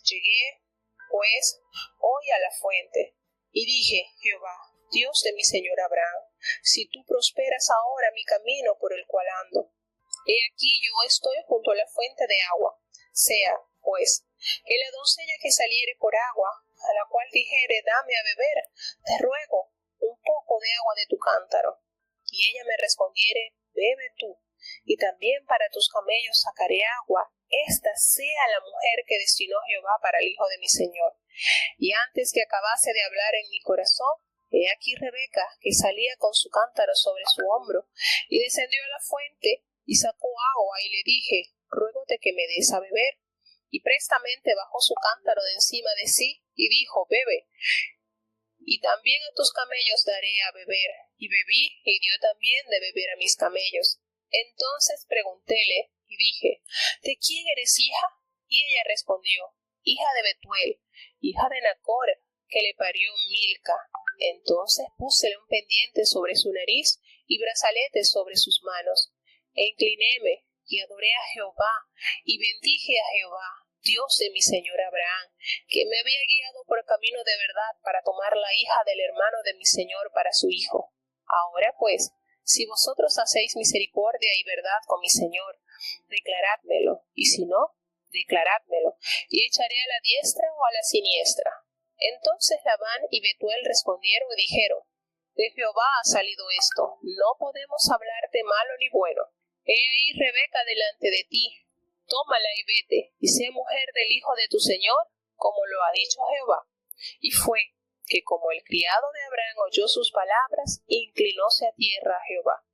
Llegué, pues, hoy a la fuente, y dije, Jehová, Dios de mi señor Abraham, si tú prosperas ahora mi camino por el cual ando, he aquí yo estoy junto a la fuente de agua. Sea, pues, que la doncella que saliere por agua, a la cual dijere, dame a beber, te ruego un poco de agua de tu cántaro. Y ella me respondiere, bebe tú, y también para tus camellos sacaré agua. Esta sea la mujer que destinó Jehová para el hijo de mi señor. Y antes que acabase de hablar en mi corazón, he aquí Rebeca, que salía con su cántaro sobre su hombro, y descendió a la fuente, y sacó agua, y le dije, ruégote que me des a beber. Y prestamente bajó su cántaro de encima de sí, y dijo, bebe. Y también a tus camellos daré a beber. Y bebí, y dio también de beber a mis camellos. Entonces preguntéle, y dije, ¿de quién eres hija? Y ella respondió, hija de Betuel, hija de Nacor, que le parió Milca. Entonces púsele un pendiente sobre su nariz y brazaletes sobre sus manos. E inclinéme y adoré a Jehová, y bendije a Jehová, Dios de mi señor Abraham, que me había guiado por camino de verdad para tomar la hija del hermano de mi señor para su hijo. Ahora pues, si vosotros hacéis misericordia y verdad con mi señor, declarádmelo, y si no, declarádmelo, y echaré a la diestra o a la siniestra. Entonces Labán y Betuel respondieron y dijeron, de Jehová ha salido esto, no podemos hablarte malo ni bueno. He ahí Rebeca delante de ti, tómala y vete, y sé mujer del hijo de tu señor, como lo ha dicho Jehová. Y fue que como el criado de Abraham oyó sus palabras, inclinóse a tierra a Jehová.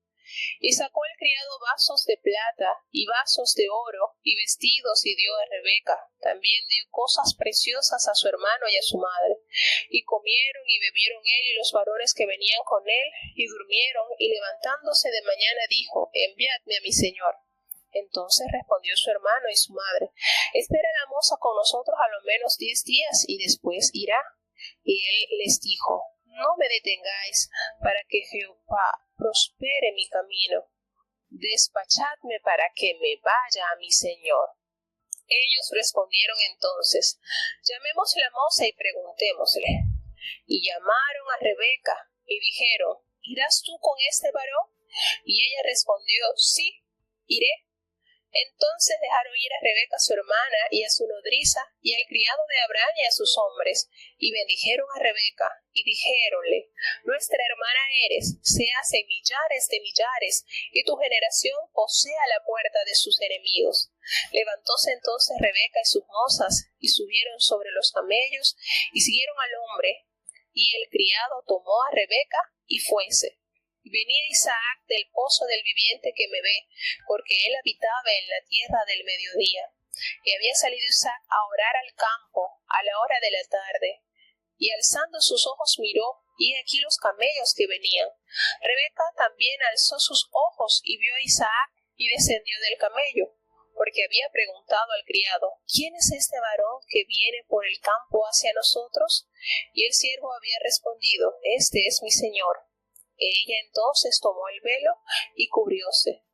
Y sacó el criado vasos de plata y vasos de oro y vestidos y dio a Rebeca. También dio cosas preciosas a su hermano y a su madre. Y comieron y bebieron él y los varones que venían con él, y durmieron, y levantándose de mañana dijo, enviadme a mi señor. Entonces respondió su hermano y su madre, espera la moza con nosotros a lo menos 10 días, y después irá. Y él les dijo, no me detengáis, para que Jehová prospere mi camino. Despachadme para que me vaya a mi señor. Ellos respondieron entonces, llamemos la moza y preguntémosle. Y llamaron a Rebeca, y dijeron, ¿irás tú con este varón? Y ella respondió, sí, iré. Entonces dejaron ir a Rebeca su hermana y a su nodriza y al criado de Abraham y a sus hombres, y bendijeron a Rebeca, y dijéronle, nuestra hermana eres, se hace millares de millares, y tu generación posea la puerta de sus enemigos. Levantóse entonces Rebeca y sus mozas, y subieron sobre los camellos, y siguieron al hombre, y el criado tomó a Rebeca, y fuese. Y venía Isaac del pozo del viviente que me ve, porque él habitaba en la tierra del mediodía. Y había salido Isaac a orar al campo a la hora de la tarde. Y alzando sus ojos miró, y aquí los camellos que venían. Rebeca también alzó sus ojos y vio a Isaac, y descendió del camello, porque había preguntado al criado, ¿quién es este varón que viene por el campo hacia nosotros? Y el siervo había respondido, este es mi señor. Ella entonces tomó el velo y cubrióse.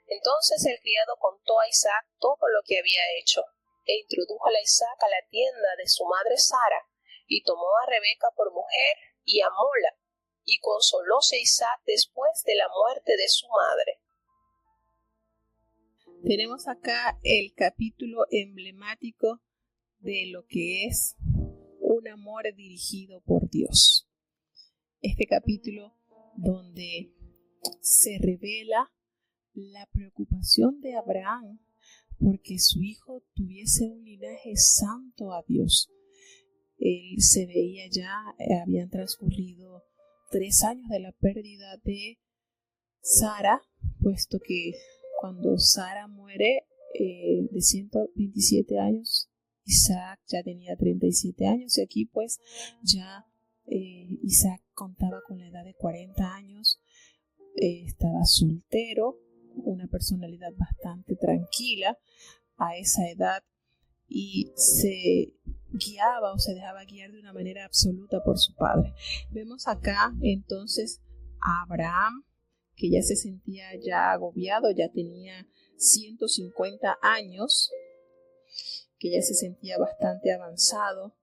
Entonces el criado contó a Isaac todo lo que había hecho, e introdujo a Isaac a la tienda de su madre Sara, y tomó a Rebeca por mujer, y amóla, y consolóse Isaac después de la muerte de su madre. Tenemos acá el capítulo emblemático de lo que es un amor dirigido por Dios. Este capítulo donde se revela la preocupación de Abraham porque su hijo tuviese un linaje santo a Dios. Él se veía ya, habían transcurrido 3 años de la pérdida de Sara, puesto que cuando Sara muere de 127 años, Isaac ya tenía 37 años y aquí pues ya Isaac contaba con la edad de 40 años, estaba soltero, una personalidad bastante tranquila a esa edad y se guiaba o se dejaba guiar de una manera absoluta por su padre. Vemos acá entonces a Abraham, que ya se sentía ya agobiado, ya tenía 150 años, que ya se sentía bastante avanzado,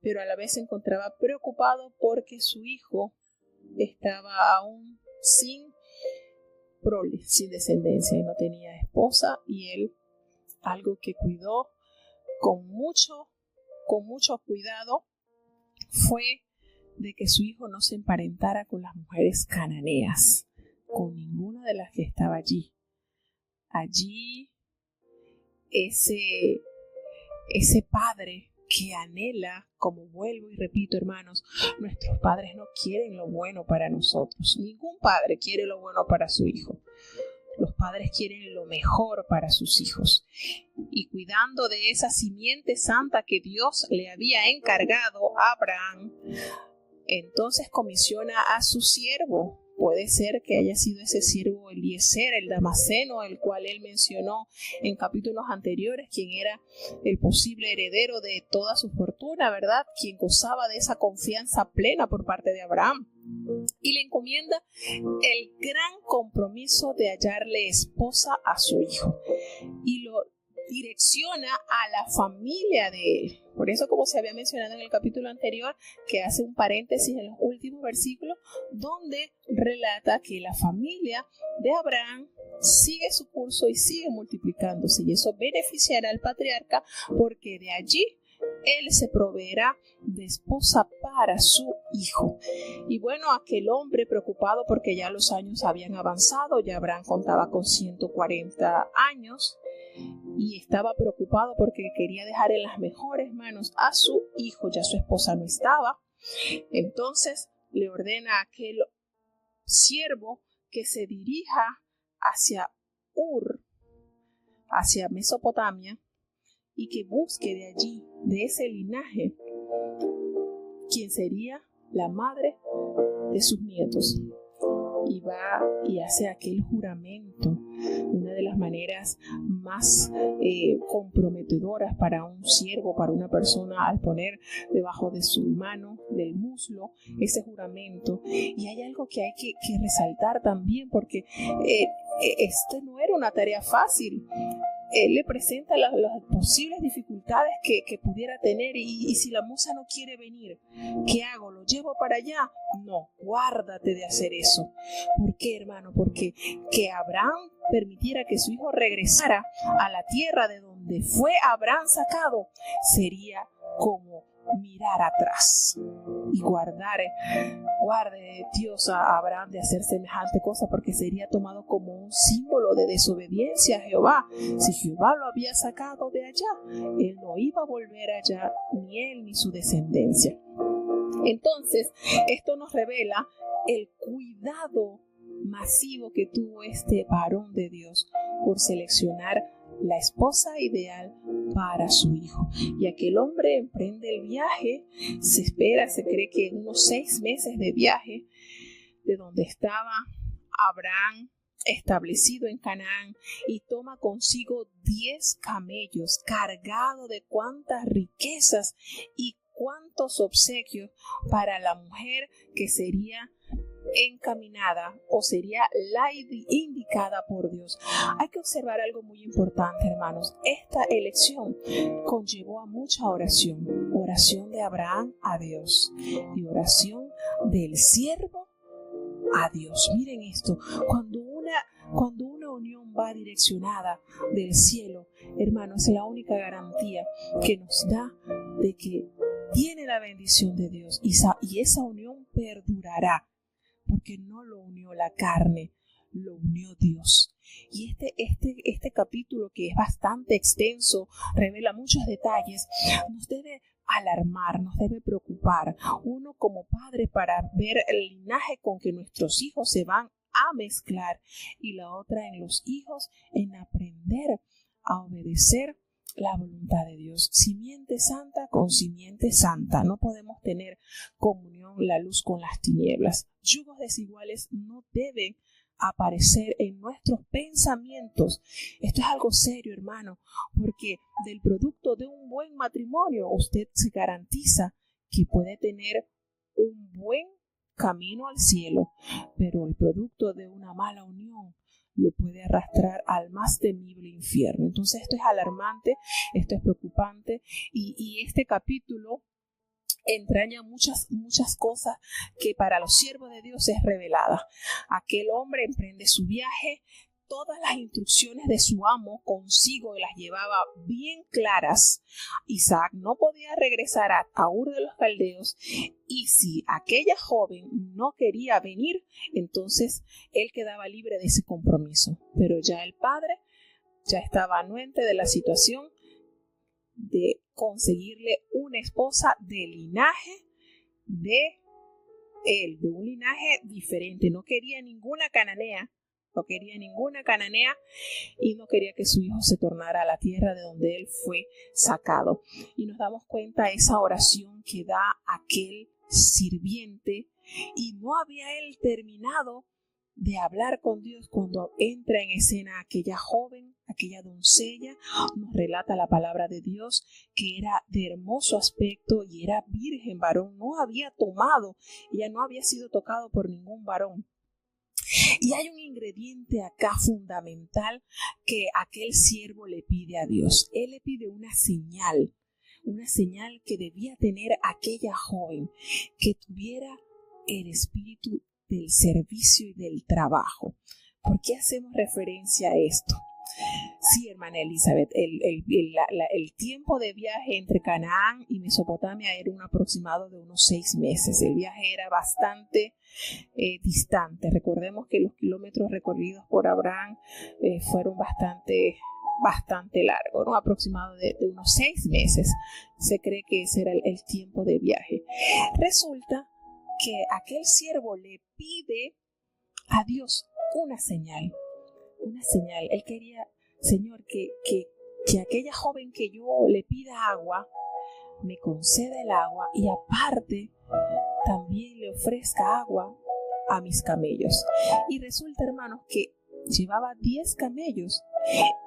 pero a la vez se encontraba preocupado porque su hijo estaba aún sin prole, sin descendencia, y no tenía esposa, y él, algo que cuidó con mucho cuidado, fue de que su hijo no se emparentara con las mujeres cananeas, con ninguna de las que estaba allí. Allí ese padre que anhela, como vuelvo y repito, hermanos, nuestros padres no quieren lo bueno para nosotros. Ningún padre quiere lo bueno para su hijo. Los padres quieren lo mejor para sus hijos. Y cuidando de esa simiente santa que Dios le había encargado a Abraham, entonces comisiona a su siervo. Puede ser que haya sido ese siervo Eliezer, el damaseno, el cual él mencionó en capítulos anteriores, quien era el posible heredero de toda su fortuna, ¿verdad? Quien gozaba de esa confianza plena por parte de Abraham. Y le encomienda el gran compromiso de hallarle esposa a su hijo. Y lo direcciona a la familia de él. Por eso, como se había mencionado en el capítulo anterior, que hace un paréntesis en los últimos versículos, donde relata que la familia de Abraham sigue su curso y sigue multiplicándose, y eso beneficiará al patriarca, porque de allí él se proveerá de esposa para su hijo. Y bueno, aquel hombre preocupado porque ya los años habían avanzado, ya Abraham contaba con 140 años, y estaba preocupado porque quería dejar en las mejores manos a su hijo, ya su esposa no estaba. Entonces le ordena a aquel siervo que se dirija hacia Ur, hacia Mesopotamia, y que busque de allí, de ese linaje, quien sería la madre de sus nietos. Y va y hace aquel juramento, una de las maneras más comprometedoras para un siervo, para una persona, al poner debajo de su mano, del muslo, ese juramento. Y hay algo que hay que resaltar también, porque esto no era una tarea fácil. Él le presenta las posibles dificultades que pudiera tener, y si la musa no quiere venir, ¿qué hago? ¿Lo llevo para allá? No, guárdate de hacer eso. ¿Por qué, hermano? Porque que Abraham permitiera que su hijo regresara a la tierra de donde fue Abraham sacado sería como mirar atrás. Y guarde Dios a Abraham de hacer semejante cosa, porque sería tomado como un símbolo de desobediencia a Jehová. Si Jehová lo había sacado de allá, él no iba a volver allá, ni él ni su descendencia. Entonces, esto nos revela el cuidado masivo que tuvo este varón de Dios por seleccionar la esposa ideal para su hijo. Y aquel hombre emprende el viaje, se cree que en unos 6 meses de viaje de donde estaba Abraham establecido en Canaán, y toma consigo 10 camellos cargados de cuantas riquezas y cuántos obsequios para la mujer que sería encaminada o sería la indicada por Dios. Hay que observar algo muy importante, hermanos. Esta elección conllevó a mucha oración de Abraham a Dios y oración del siervo a Dios. Miren esto, cuando una unión va direccionada del cielo, hermanos, es la única garantía que nos da de que tiene la bendición de Dios y esa unión perdurará, porque no lo unió la carne, lo unió Dios. Y este capítulo, que es bastante extenso, revela muchos detalles, nos debe alarmar, nos debe preocupar. Uno, como padre, para ver el linaje con que nuestros hijos se van a mezclar, y la otra en los hijos, en aprender a obedecer la voluntad de Dios. Simiente santa con simiente santa. No podemos tener comunión la luz con las tinieblas. Yugos desiguales no deben aparecer en nuestros pensamientos. Esto es algo serio, hermano, porque del producto de un buen matrimonio usted se garantiza que puede tener un buen camino al cielo, pero el producto de una mala unión lo puede arrastrar al más temible infierno. Entonces esto es alarmante, esto es preocupante, y este capítulo entraña muchas cosas que para los siervos de Dios es revelada. Aquel hombre emprende su viaje, todas las instrucciones de su amo consigo las llevaba bien claras. Isaac no podía regresar a Ur de los Caldeos, y si aquella joven no quería venir, entonces él quedaba libre de ese compromiso. Pero ya el padre ya estaba anuente de la situación de conseguirle una esposa de linaje de él, de un linaje diferente. No quería ninguna cananea, y no quería que su hijo se tornara a la tierra de donde él fue sacado. Y nos damos cuenta de esa oración que da aquel sirviente, y no había él terminado de hablar con Dios cuando entra en escena aquella joven, aquella doncella. Nos relata la palabra de Dios que era de hermoso aspecto y era virgen, varón no había tomado, ella no había sido tocado por ningún varón. Y hay un ingrediente acá fundamental que aquel siervo le pide a Dios. Él le pide una señal que debía tener aquella joven, que tuviera el espíritu del servicio y del trabajo. ¿Por qué hacemos referencia a esto? Sí, hermana Elizabeth, el tiempo de viaje entre Canaán y Mesopotamia era un aproximado de unos 6 meses. El viaje era bastante distante. Recordemos que los kilómetros recorridos por Abraham fueron bastante largos, ¿no? Aproximado de unos 6 meses. Se cree que ese era el tiempo de viaje. Resulta que aquel siervo le pide a Dios una señal. Él quería, Señor, que aquella joven que yo le pida agua, me conceda el agua, y aparte también le ofrezca agua a mis camellos. Y resulta, hermanos, que llevaba 10 camellos,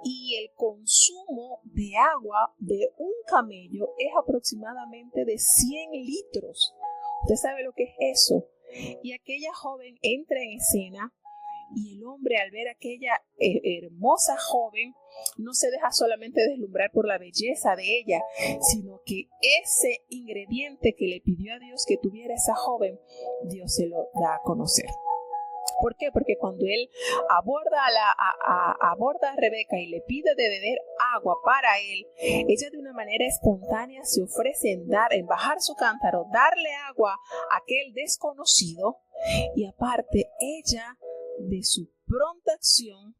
y el consumo de agua de un camello es aproximadamente de 100 litros. Usted sabe lo que es eso. Y aquella joven entra en escena, y el hombre, al ver aquella hermosa joven, no se deja solamente deslumbrar por la belleza de ella, sino que ese ingrediente que le pidió a Dios que tuviera esa joven, Dios se lo da a conocer. ¿Por qué? Porque cuando él aborda a Rebeca y le pide de beber agua para él, ella de una manera espontánea se ofrece en bajar su cántaro, darle agua a aquel desconocido, y aparte ella, de su pronta acción,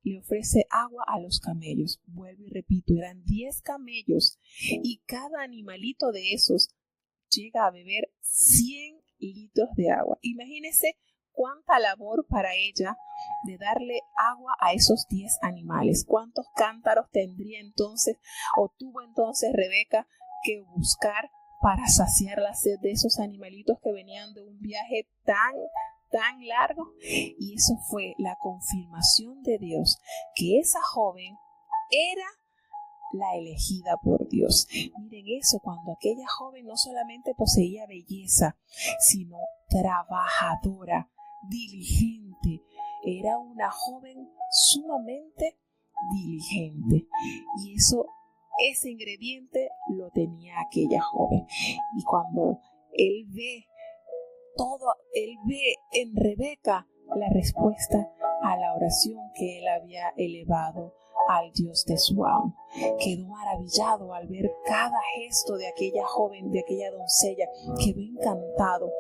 le ofrece agua a los camellos. Vuelvo y repito, eran 10 camellos, y cada animalito de esos llega a beber 100 litros de agua. Imagínense cuánta labor para ella de darle agua a esos 10 animales. ¿Cuántos cántaros tendría entonces, o tuvo entonces Rebeca que buscar para saciar la sed de esos animalitos que venían de un viaje tan largo? Y eso fue la confirmación de Dios, que esa joven era la elegida por Dios. Miren eso, cuando aquella joven no solamente poseía belleza, sino trabajadora, diligente. Era una joven sumamente diligente, y ese ingrediente lo tenía aquella joven. Y cuando él ve él ve en Rebeca la respuesta a la oración que él había elevado al Dios de su amo. Quedó maravillado al ver cada gesto de aquella joven, de aquella doncella. Quedó encantado.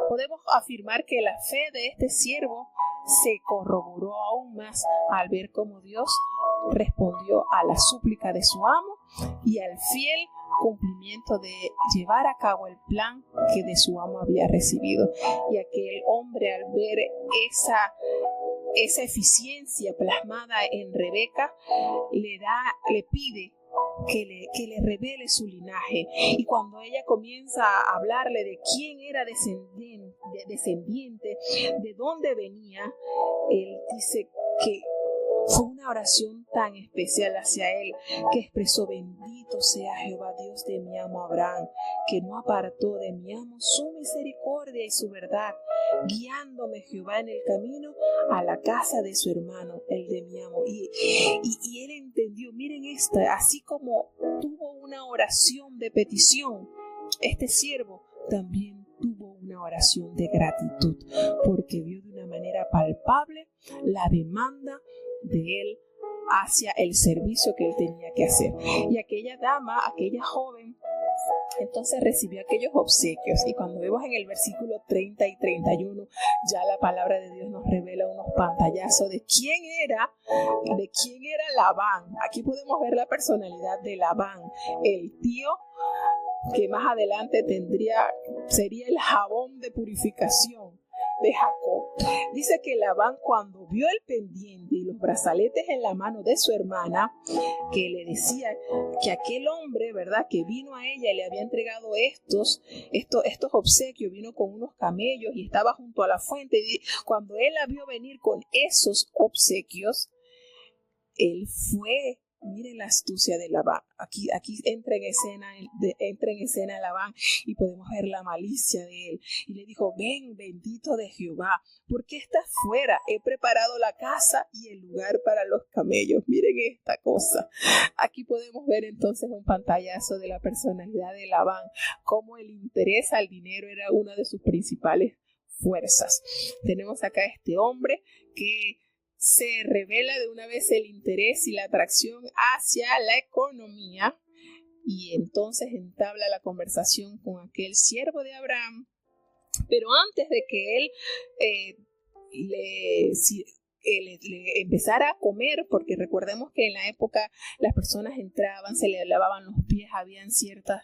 Podemos afirmar que la fe de este siervo se corroboró aún más al ver cómo Dios respondió a la súplica de su amo y al fiel cumplimiento de llevar a cabo el plan que de su amo había recibido. Y aquel hombre, al ver esa eficiencia plasmada en Rebeca, le pide que le revele su linaje. Y cuando ella comienza a hablarle de quién era descendiente, de dónde venía, él dice que fue una oración tan especial hacia él que expresó: bendito sea Jehová, Dios de mi amo Abraham, que no apartó de mi amo su misericordia y su verdad, guiándome Jehová en el camino a la casa de su hermano, el de mi amo. Y él entendió, miren esta, así como tuvo una oración de petición, este siervo también tuvo una oración de gratitud, porque vio de una manera palpable la demanda de él hacia el servicio que él tenía que hacer. Y aquella dama, aquella joven, entonces recibió aquellos obsequios. Y cuando vemos en el versículo 30 y 31, ya la palabra de Dios nos revela unos pantallazos de quién era Labán. Aquí podemos ver la personalidad de Labán, el tío que más adelante sería el jabón de purificación de Jacob. Dice que Labán, cuando vio el pendiente y los brazaletes en la mano de su hermana, que le decía que aquel hombre, ¿verdad?, que vino a ella y le había entregado estos obsequios, vino con unos camellos y estaba junto a la fuente. Y cuando él la vio venir con esos obsequios, él fue. Miren la astucia de Labán. Aquí entra en escena Labán y podemos ver la malicia de él. Y le dijo: ven, bendito de Jehová, ¿por qué estás fuera? He preparado la casa y el lugar para los camellos. Miren esta cosa. Aquí podemos ver entonces un pantallazo de la personalidad de Labán, cómo el interés al dinero era una de sus principales fuerzas. Tenemos acá este hombre que se revela de una vez el interés y la atracción hacia la economía, y entonces entabla la conversación con aquel siervo de Abraham. Pero antes de que él le empezara a comer, porque recordemos que en la época las personas entraban, se le lavaban los pies, habían ciertas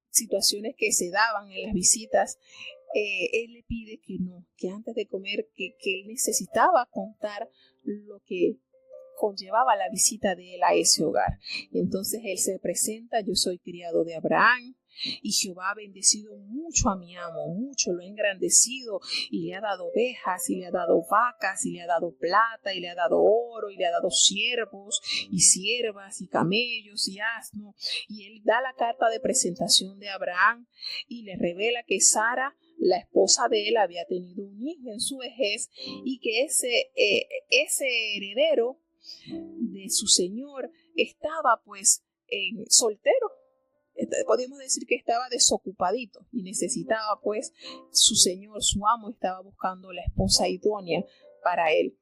situaciones que se daban en las visitas. Él le pide que antes de comer, que él necesitaba contar lo que conllevaba la visita de él a ese hogar. Y entonces él se presenta: yo soy criado de Abraham, y Jehová ha bendecido mucho a mi amo, mucho lo ha engrandecido, y le ha dado ovejas, y le ha dado vacas, y le ha dado plata, y le ha dado oro, y le ha dado siervos, y siervas, y camellos, y asnos. Y él da la carta de presentación de Abraham, y le revela que Sara, la esposa de él, había tenido un hijo en su vejez, y que ese heredero de su señor estaba pues soltero. Podemos decir que estaba desocupadito y necesitaba pues su señor, su amo, estaba buscando la esposa idónea para él.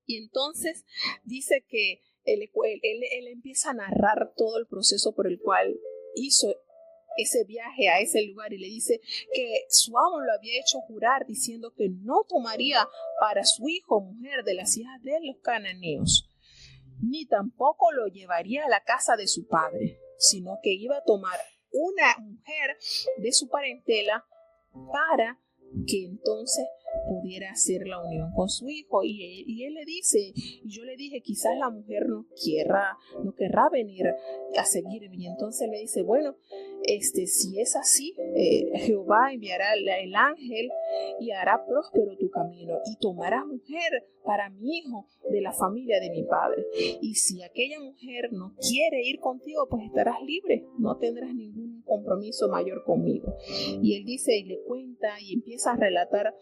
Y entonces dice que él empieza a narrar todo el proceso por el cual hizo ese viaje a ese lugar, y le dice que su amo lo había hecho jurar diciendo que no tomaría para su hijo mujer de las hijas de los cananeos, ni tampoco lo llevaría a la casa de su padre, sino que iba a tomar una mujer de su parentela para que entonces pudiera hacer la unión con su hijo. Y él le dice, y yo le dije, quizás la mujer no querrá venir a seguirme. Y entonces le dice, bueno, si es así, Jehová enviará el ángel y hará próspero tu camino, y tomarás mujer para mi hijo de la familia de mi padre. Y si aquella mujer no quiere ir contigo, pues estarás libre, no tendrás ningún compromiso mayor conmigo. Y él dice y le cuenta y empieza a relatar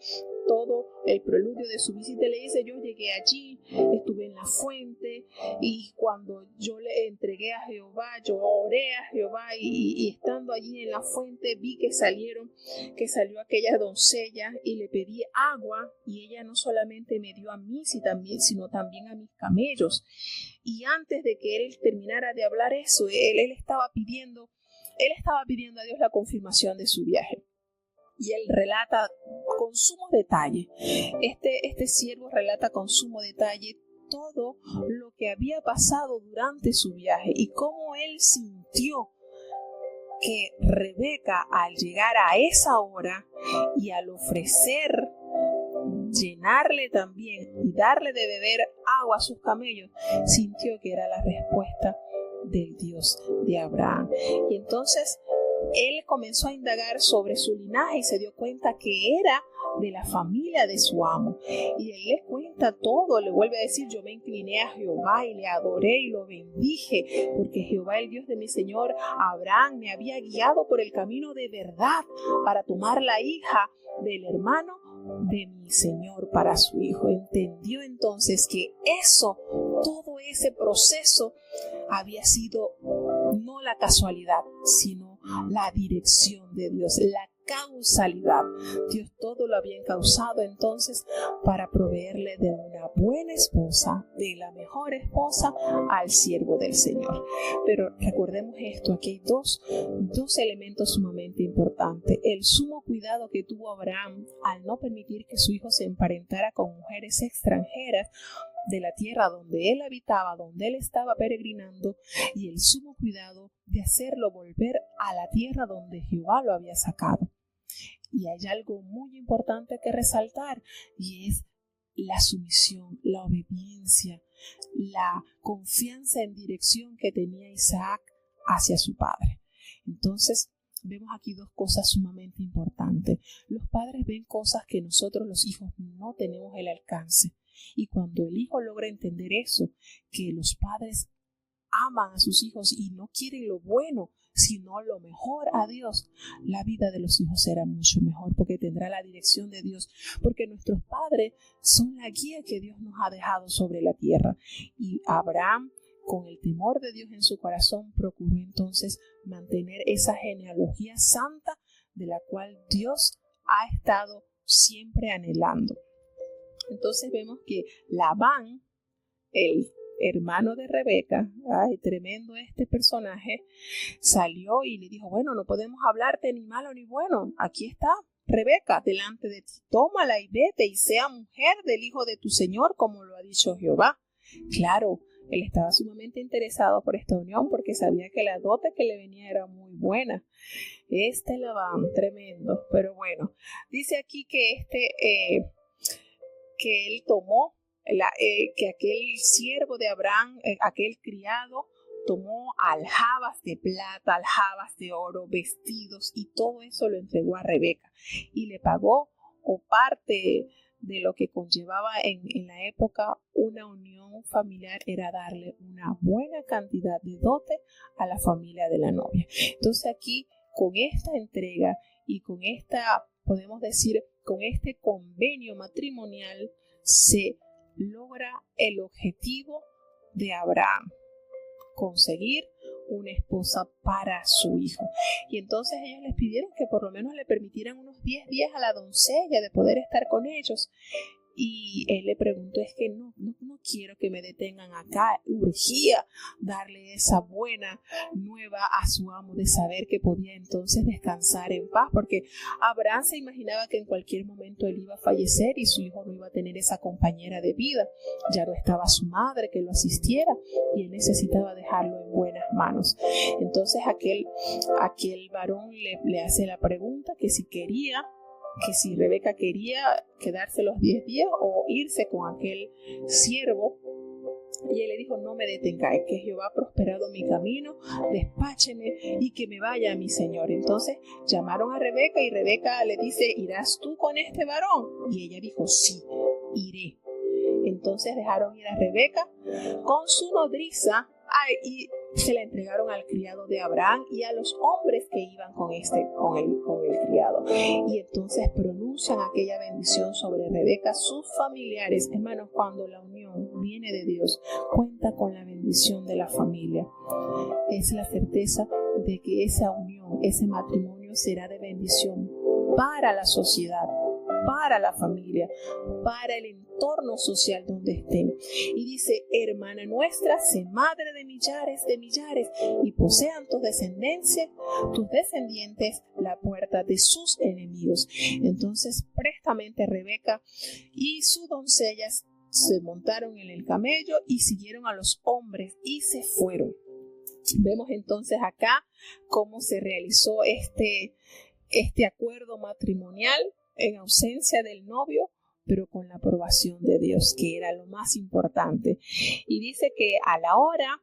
todo el preludio de su visita. Le dice, yo llegué allí, estuve en la fuente y cuando yo le entregué a Jehová, yo oré a Jehová y estando allí en la fuente vi que salió aquella doncella y le pedí agua y ella no solamente me dio a mí, sino también a mis camellos. Y antes de que él terminara de hablar eso, él estaba pidiendo a Dios la confirmación de su viaje. Y él relata con sumo detalle, este siervo relata con sumo detalle todo lo que había pasado durante su viaje y cómo él sintió que Rebeca, al llegar a esa hora y al ofrecer llenarle también y darle de beber agua a sus camellos, sintió que era la respuesta del Dios de Abraham. Y entonces él comenzó a indagar sobre su linaje y se dio cuenta que era de la familia de su amo. Y él le cuenta todo, le vuelve a decir, yo me incliné a Jehová y le adoré y lo bendije, porque Jehová, el Dios de mi señor Abraham, me había guiado por el camino de verdad para tomar la hija del hermano de mi señor para su hijo. Entendió entonces que todo ese proceso había sido no la casualidad, sino la dirección de Dios, la causalidad. Dios todo lo había causado entonces para proveerle de una buena esposa, de la mejor esposa al siervo del Señor. Pero recordemos esto, aquí hay dos elementos sumamente importantes. El sumo cuidado que tuvo Abraham al no permitir que su hijo se emparentara con mujeres extranjeras de la tierra donde él habitaba, donde él estaba peregrinando, y el sumo cuidado de hacerlo volver a la tierra donde Jehová lo había sacado. Y hay algo muy importante que resaltar, y es la sumisión, la obediencia, la confianza en dirección que tenía Isaac hacia su padre. Entonces, vemos aquí dos cosas sumamente importantes. Los padres ven cosas que nosotros los hijos no tenemos el alcance. Y cuando el hijo logra entender eso, que los padres aman a sus hijos y no quieren lo bueno, sino lo mejor a Dios, la vida de los hijos será mucho mejor porque tendrá la dirección de Dios, porque nuestros padres son la guía que Dios nos ha dejado sobre la tierra. Y Abraham, con el temor de Dios en su corazón, procuró entonces mantener esa genealogía santa de la cual Dios ha estado siempre anhelando. Entonces vemos que Labán, el hermano de Rebeca, tremendo este personaje, salió y le dijo, bueno, no podemos hablarte ni malo ni bueno, aquí está Rebeca delante de ti, tómala y vete y sea mujer del hijo de tu señor, como lo ha dicho Jehová. Claro, él estaba sumamente interesado por esta unión porque sabía que la dote que le venía era muy buena. Labán, tremendo, pero bueno, dice aquí que que él tomó, que aquel siervo de Abraham, aquel criado, tomó aljabas de plata, aljabas de oro, vestidos y todo eso lo entregó a Rebeca y le pagó o parte de lo que conllevaba en la época una unión familiar era darle una buena cantidad de dote a la familia de la novia. Entonces aquí con esta entrega y con podemos decir, con este convenio matrimonial se logra el objetivo de Abraham, conseguir una esposa para su hijo. Y entonces ellos les pidieron que por lo menos le permitieran unos 10 días a la doncella de poder estar con ellos. Y él le preguntó, es que no quiero que me detengan acá, urgía darle esa buena nueva a su amo de saber que podía entonces descansar en paz, porque Abraham se imaginaba que en cualquier momento él iba a fallecer y su hijo no iba a tener esa compañera de vida, ya no estaba su madre que lo asistiera y él necesitaba dejarlo en buenas manos. Entonces aquel varón le hace la pregunta que si Rebeca quería quedarse los 10 días o irse con aquel siervo. Y él le dijo, no me detengáis, que Jehová ha prosperado mi camino, despácheme y que me vaya a mi señor. Entonces llamaron a Rebeca y Rebeca le dice, ¿irás tú con este varón? Y ella dijo, sí, iré. Entonces dejaron ir a Rebeca con su nodriza. Y se la entregaron al criado de Abraham y a los hombres que iban con el criado. Y entonces pronuncian aquella bendición sobre Rebeca, sus familiares. Hermanos, cuando la unión viene de Dios, cuenta con la bendición de la familia. Es la certeza de que esa unión, ese matrimonio será de bendición para la sociedad, para la familia, para el entorno social donde estén. Y dice: hermana nuestra, sé madre de millares y posean tus descendientes la puerta de sus enemigos. Entonces prestamente Rebeca y sus doncellas se montaron en el camello y siguieron a los hombres y se fueron. Vemos entonces acá cómo se realizó este acuerdo matrimonial en ausencia del novio, pero con la aprobación de Dios, que era lo más importante. Y dice que a la hora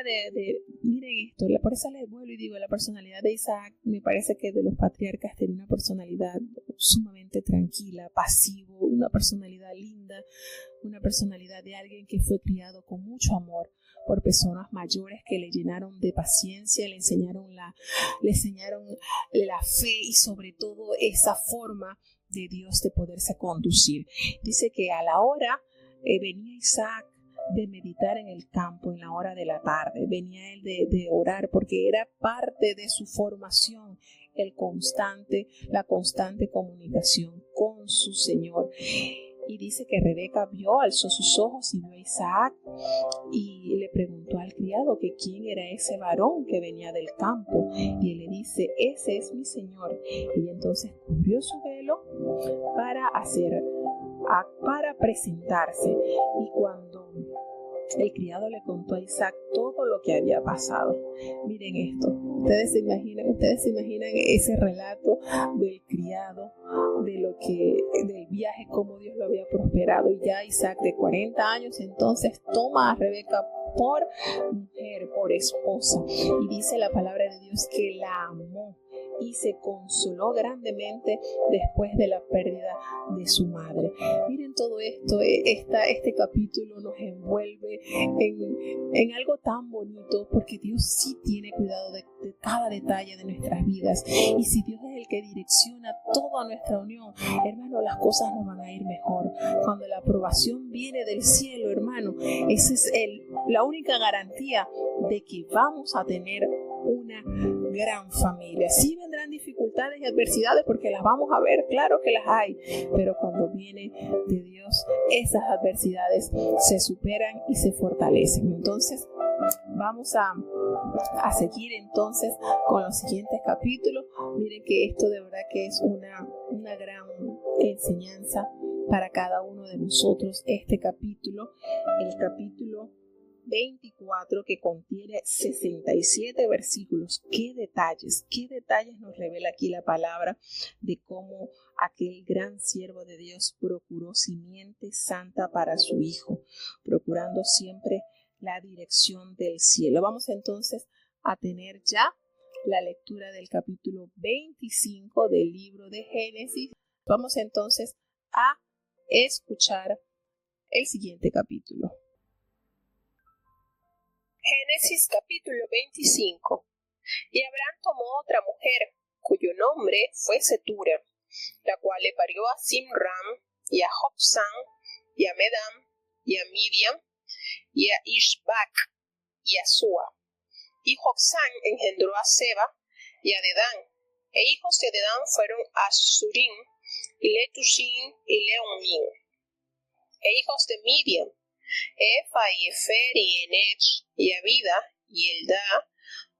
de miren esto, por eso les vuelvo y digo, la personalidad de Isaac me parece que de los patriarcas tenía una personalidad sumamente tranquila, pasivo, una personalidad linda, una personalidad de alguien que fue criado con mucho amor por personas mayores que le llenaron de paciencia, le enseñaron la fe y sobre todo esa forma de Dios de poderse conducir. Dice que a la hora venía Isaac de meditar en el campo en la hora de la tarde, venía él de orar, porque era parte de su formación la constante comunicación con su Señor. Y dice que Rebeca alzó sus ojos y vio a Isaac y le preguntó al criado que quién era ese varón que venía del campo, y él le dice: ese es mi señor. Y entonces cubrió su velo para presentarse. Y cuando el criado le contó a Isaac todo lo que había pasado, miren esto, ustedes se imaginan ese relato del criado, del viaje, cómo Dios lo había prosperado. Y ya Isaac, de 40 años, entonces toma a Rebeca por mujer, por esposa, y dice la palabra de Dios que la amó y se consoló grandemente después de la pérdida de su madre. Miren todo esto, este capítulo nos envuelve en algo tan bonito, porque Dios sí tiene cuidado de cada detalle de nuestras vidas. Y si Dios es el que direcciona toda nuestra unión, hermano, las cosas nos van a ir mejor. Cuando la aprobación viene del cielo, hermano, esa es la única garantía de que vamos a tener una gran familia. Sí vendrán dificultades y adversidades, porque las vamos a ver, claro que las hay, pero cuando viene de Dios, esas adversidades se superan y se fortalecen. Entonces vamos a seguir entonces con los siguientes capítulos. Miren que esto de verdad que es una gran enseñanza para cada uno de nosotros. Este capítulo, el capítulo 24, que contiene 67 versículos. Qué detalles nos revela aquí la palabra de cómo aquel gran siervo de Dios procuró simiente santa para su hijo, procurando siempre la dirección del cielo. Vamos entonces a tener ya la lectura del capítulo 25 del libro de Génesis. Vamos entonces a escuchar el siguiente capítulo. Génesis capítulo 25. Y Abraham tomó otra mujer, cuyo nombre fue Cetura, la cual le parió a Simram, y a Joksan, y a Medam, y a Midian, y a Ishbak, y a Sua. Y Joksan engendró a Seba y a Dedán, e hijos de Dedán fueron Asurim, y Letushim, y Leumim. E hijos de Midian, Efa, y Efer, y Enech, y Abida, y Eldá,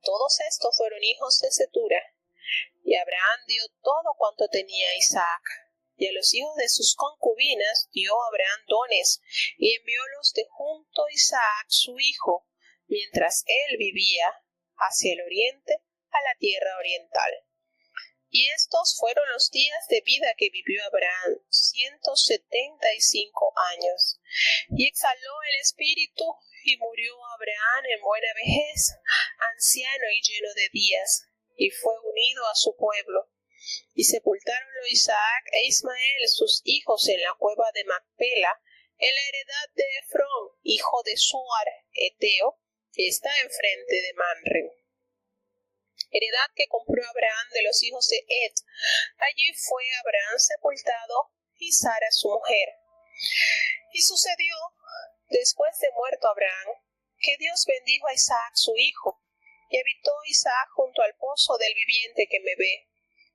todos estos fueron hijos de Cetura. Y Abraham dio todo cuanto tenía Isaac, y a los hijos de sus concubinas dio Abraham dones, y enviólos de junto a Isaac su hijo, mientras él vivía hacia el oriente, a la tierra oriental. Y estos fueron los días de vida que vivió Abraham, 175 años. Y exhaló el espíritu, y murió Abraham en buena vejez, anciano y lleno de días, y fue unido a su pueblo. Y sepultáronlo Isaac e Ismael sus hijos en la cueva de Macpela, en la heredad de Efrón, hijo de Suar, Eteo, que está enfrente de Manre. Heredad que compró Abraham de los hijos de Ed. Allí fue Abraham sepultado y Sara su mujer. Y sucedió, después de muerto Abraham, que Dios bendijo a Isaac su hijo, y habitó Isaac junto al pozo del viviente que me ve.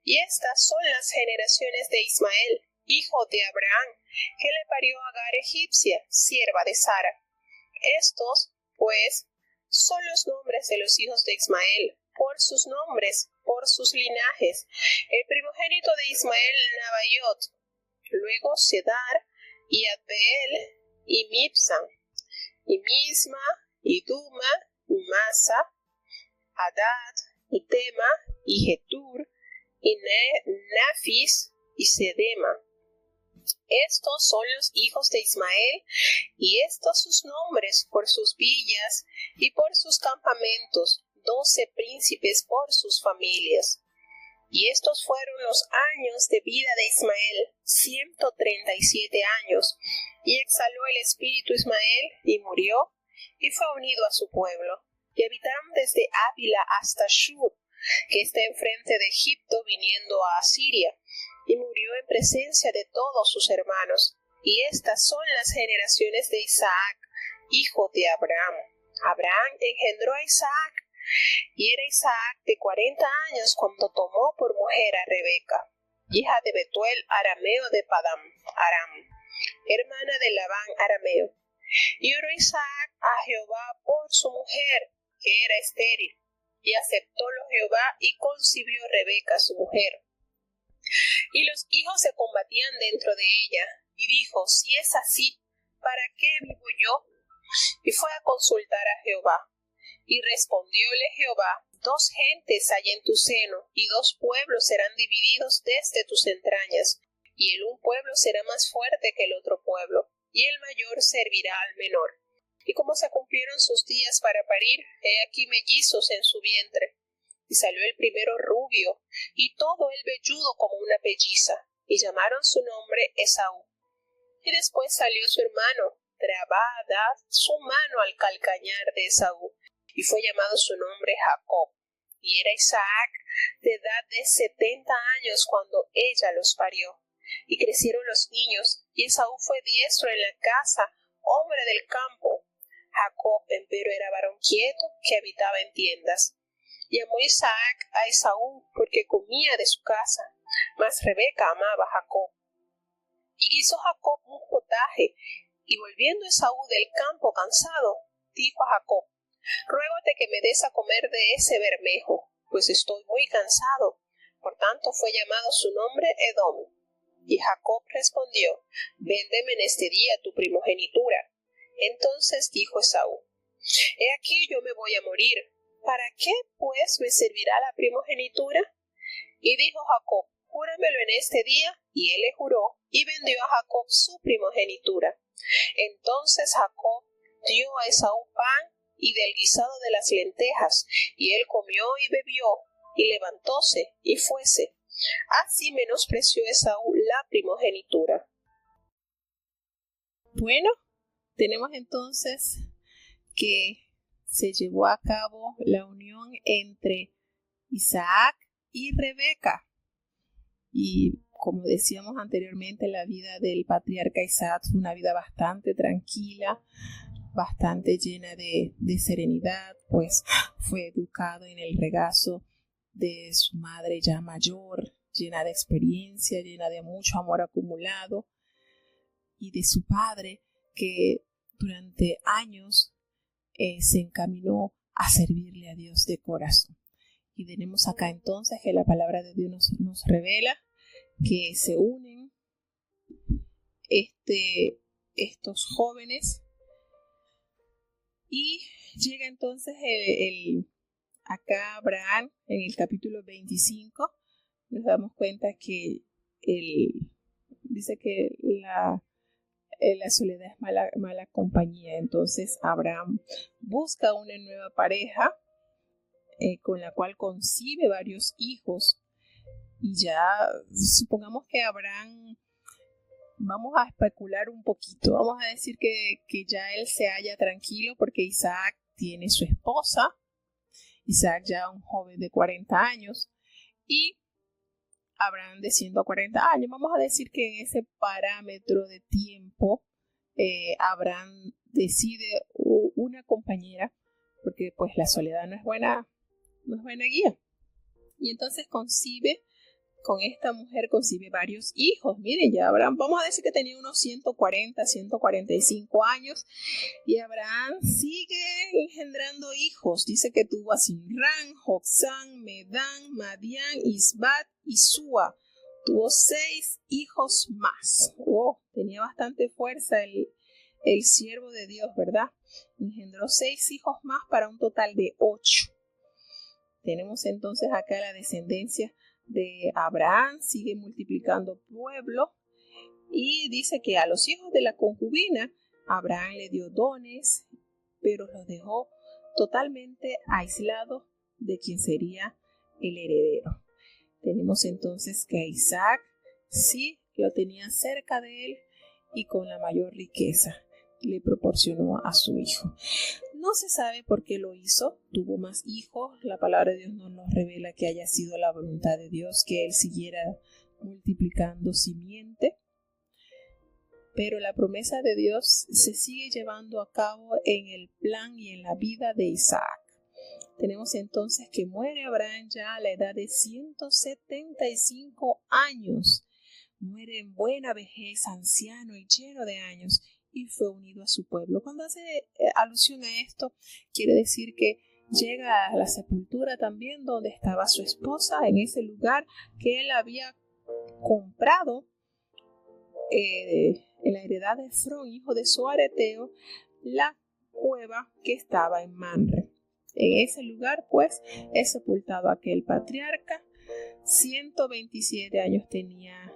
Y estas son las generaciones de Ismael, hijo de Abraham, que le parió a Agar egipcia, sierva de Sara. Estos, pues, son los nombres de los hijos de Ismael, por sus nombres, por sus linajes. El primogénito de Ismael, Nabaiot, luego Sedar, y Adbeel, y Mibsam, y Misma, y Duma, y Masa, Hadad, y Tema, y Getur, y Nafis, y Sedema. Estos son los hijos de Ismael, y estos sus nombres por sus villas y por sus campamentos, 12 príncipes por sus familias. Y estos fueron los años de vida de Ismael, 137 años, y exhaló el espíritu Ismael, y murió, y fue unido a su pueblo, y habitaron desde Ávila hasta Shur, que está enfrente de Egipto, viniendo a Asiria, y murió en presencia de todos sus hermanos. Y estas son las generaciones de Isaac, hijo de Abraham. Abraham engendró a Isaac, y era Isaac de 40 años cuando tomó por mujer a Rebeca, hija de Betuel arameo de Padam Aram, hermana de Labán arameo. Y oró Isaac a Jehová por su mujer, que era estéril, y aceptólo Jehová y concibió Rebeca su mujer. Y los hijos se combatían dentro de ella, y dijo, si es así, ¿para qué vivo yo? Y fue a consultar a Jehová. Y respondióle Jehová, 2 gentes hay en tu seno, y 2 pueblos serán divididos desde tus entrañas, y el un pueblo será más fuerte que el otro pueblo, y el mayor servirá al menor. Y como se cumplieron sus días para parir, he aquí mellizos en su vientre. Y salió el primero rubio, y todo el velludo como una pelliza, y llamaron su nombre Esaú. Y después salió su hermano, trabada su mano al calcañar de Esaú, y fue llamado su nombre Jacob. Y era Isaac de edad de 70 años cuando ella los parió. Y crecieron los niños, y Esaú fue diestro en la casa, hombre del campo. Jacob, empero, era varón quieto, que habitaba en tiendas. Y amó Isaac a Esaú, porque comía de su casa, mas Rebeca amaba a Jacob. Y hizo Jacob un potaje, y volviendo Esaú del campo cansado, dijo a Jacob, ruégote que me des a comer de ese bermejo, pues estoy muy cansado. Por tanto fue llamado su nombre Edom. Y Jacob respondió, véndeme en este día tu primogenitura. Entonces dijo Esaú, he aquí yo me voy a morir, ¿para qué pues me servirá la primogenitura? Y dijo Jacob, júramelo en este día, y él le juró, y vendió a Jacob su primogenitura. Entonces Jacob dio a Esaú pan y del guisado de las lentejas, y él comió y bebió, y levantóse, y fuese. Así menospreció Esaú la primogenitura. Bueno, tenemos entonces que se llevó a cabo la unión entre Isaac y Rebeca. Y como decíamos anteriormente, la vida del patriarca Isaac fue una vida bastante tranquila, bastante llena de serenidad, pues fue educado en el regazo de su madre ya mayor, llena de experiencia, llena de mucho amor acumulado, y de su padre, que durante años se encaminó a servirle a Dios de corazón. Y tenemos acá entonces que la palabra de Dios nos revela que se unen estos jóvenes, y llega entonces acá Abraham en el capítulo 25. Nos damos cuenta que dice que la soledad es mala compañía. Entonces Abraham busca una nueva pareja con la cual concibe varios hijos, y ya supongamos que Abraham Vamos a especular un poquito. Vamos a decir que ya él se halla tranquilo porque Isaac tiene su esposa. Isaac ya un joven de 40 años y Abraham de 140 años. Vamos a decir que en ese parámetro de tiempo Abraham decide una compañera porque pues la soledad no es buena guía. Y entonces con esta mujer concibe varios hijos. Miren, ya Abraham, vamos a decir que tenía unos 145 años y Abraham sigue engendrando hijos. Dice que tuvo a Simrán, Joksán, Medán, Madián, Isbat y Súa. Tuvo 6 hijos más. Tenía bastante fuerza el siervo de Dios, ¿verdad? Engendró 6 hijos más para un total de 8. Tenemos entonces acá la descendencia de Abraham, sigue multiplicando pueblo y dice que a los hijos de la concubina Abraham le dio dones, pero los dejó totalmente aislados de quien sería el heredero. Tenemos entonces que a Isaac sí lo tenía cerca de él y con la mayor riqueza le proporcionó a su hijo. No se sabe por qué lo hizo, tuvo más hijos, la palabra de Dios no nos revela que haya sido la voluntad de Dios que él siguiera multiplicando simiente, pero la promesa de Dios se sigue llevando a cabo en el plan y en la vida de Isaac. Tenemos entonces que muere Abraham ya a la edad de 175 años, muere en buena vejez, anciano y lleno de años, y fue unido a su pueblo. Cuando hace alusión a esto, quiere decir que llega a la sepultura también donde estaba su esposa, en ese lugar que él había comprado en la heredad de Efrón, hijo de Zoareteo, la cueva que estaba en Manre. En ese lugar, pues, es sepultado aquel patriarca. 127 años tenía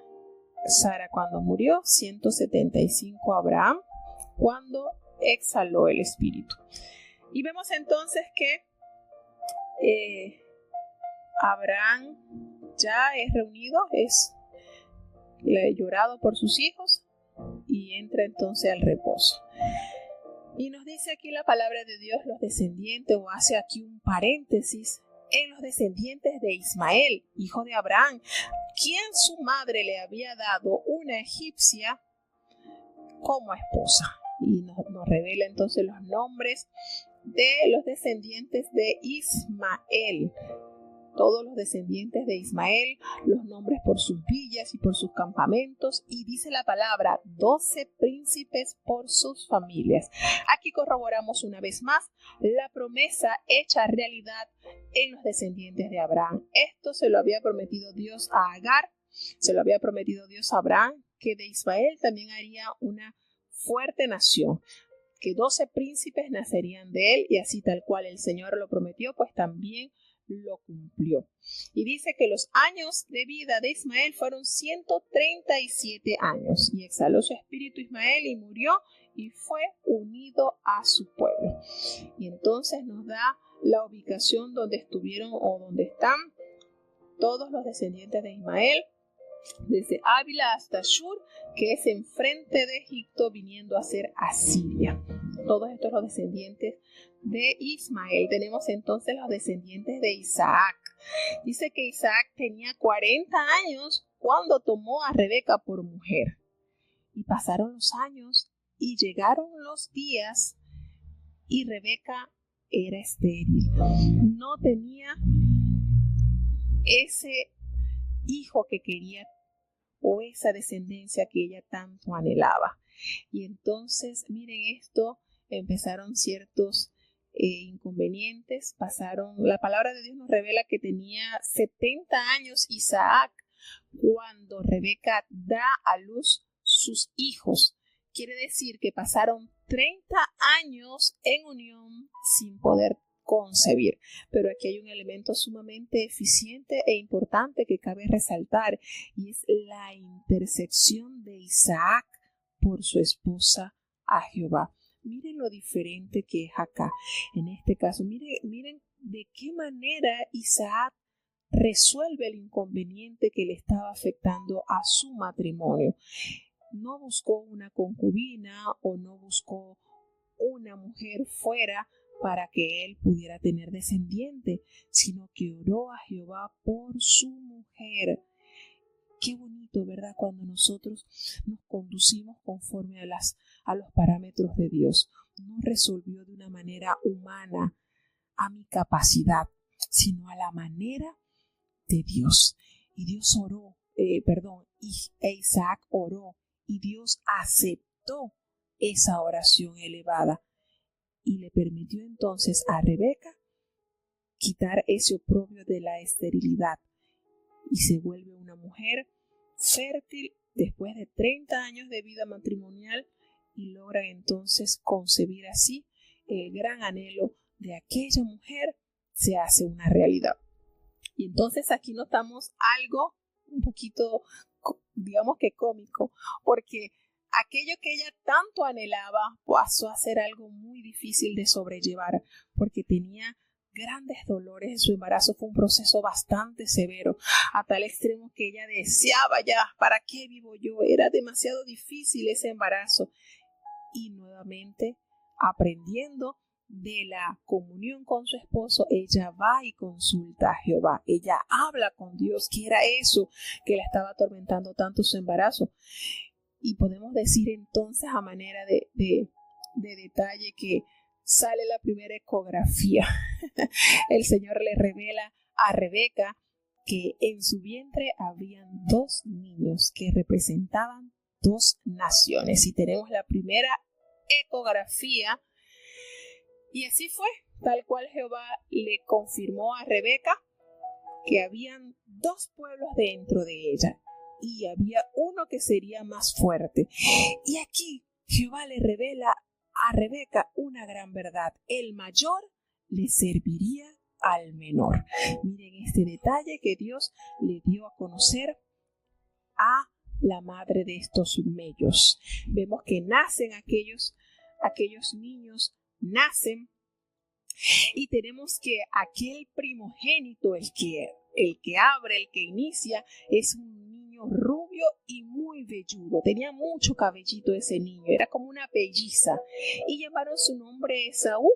Sara cuando murió, 175 Abraham cuando exhaló el espíritu. Y vemos entonces que Abraham ya es reunido, es llorado por sus hijos y entra entonces al reposo. Y nos dice aquí la palabra de Dios, los descendientes, o hace aquí un paréntesis, en los descendientes de Ismael, hijo de Abraham, quien su madre le había dado una egipcia como esposa. Y nos revela entonces los nombres de los descendientes de Ismael. Todos los descendientes de Ismael, los nombres por sus villas y por sus campamentos, y dice la palabra 12 príncipes por sus familias. Aquí corroboramos una vez más la promesa hecha realidad en los descendientes de Abraham. Esto se lo había prometido Dios a Agar, se lo había prometido Dios a Abraham, que de Ismael también haría una fuerte nación, que 12 príncipes nacerían de él, y así tal cual el Señor lo prometió, pues también lo cumplió. Y dice que los años de vida de Ismael fueron 137 años, y exhaló su espíritu Ismael y murió y fue unido a su pueblo. Y entonces nos da la ubicación donde estuvieron o donde están todos los descendientes de Ismael, desde Ávila hasta Shur, que es enfrente de Egipto, viniendo a ser Asiria. Todos estos los descendientes de Ismael. Tenemos entonces los descendientes de Isaac. Dice que Isaac tenía 40 años cuando tomó a Rebeca por mujer. Y pasaron los años y llegaron los días y Rebeca era estéril. No tenía ese hijo que quería o esa descendencia que ella tanto anhelaba. Y entonces, miren esto, empezaron ciertos inconvenientes, la palabra de Dios nos revela que tenía 70 años Isaac cuando Rebeca da a luz sus hijos. Quiere decir que pasaron 30 años en unión sin poder concebir. Pero aquí hay un elemento sumamente eficiente e importante que cabe resaltar, y es la intersección de Isaac por su esposa a Jehová. Miren lo diferente que es acá. En este caso, miren de qué manera Isaac resuelve el inconveniente que le estaba afectando a su matrimonio. no buscó una concubina o no buscó una mujer fuera para que él pudiera tener descendiente, sino que oró a Jehová por su mujer. Qué bonito, ¿verdad? Cuando nosotros nos conducimos conforme a los parámetros de Dios. No resolvió de una manera humana, a mi capacidad, sino a la manera de Dios. Y Dios oró, Isaac oró y Dios aceptó esa oración elevada y le permitió entonces a Rebeca quitar ese oprobio de la esterilidad y se vuelve una mujer fértil después de 30 años de vida matrimonial y logra entonces concebir así el gran anhelo de aquella mujer se hace una realidad. Y entonces aquí notamos algo un poquito, digamos que cómico, porque aquello que ella tanto anhelaba pasó a ser algo muy difícil de sobrellevar, porque tenía grandes dolores en su embarazo. Fue un proceso bastante severo, a tal extremo que ella deseaba ya, ¿para qué vivo yo? Era demasiado difícil ese embarazo. Y nuevamente, aprendiendo de la comunión con su esposo, ella va y consulta a Jehová. Ella habla con Dios, que era eso que la estaba atormentando tanto su embarazo. Y podemos decir entonces, a manera de detalle, que sale la primera ecografía. El Señor le revela a Rebeca que en su vientre habían 2 niños que representaban 2 naciones. Y tenemos la primera ecografía. Y así fue, tal cual Jehová le confirmó a Rebeca que habían 2 pueblos dentro de ella y había uno que sería más fuerte. Y aquí Jehová le revela a Rebeca una gran verdad: el mayor le serviría al menor. Miren este detalle que Dios le dio a conocer a la madre de estos mellos. Vemos que nacen aquellos niños, nacen, y tenemos que aquel primogénito, el que abre, el que inicia, es un niño rubio y muy velludo. Tenía mucho cabellito ese niño, era como una pelliza, y llamaron su nombre Esaú,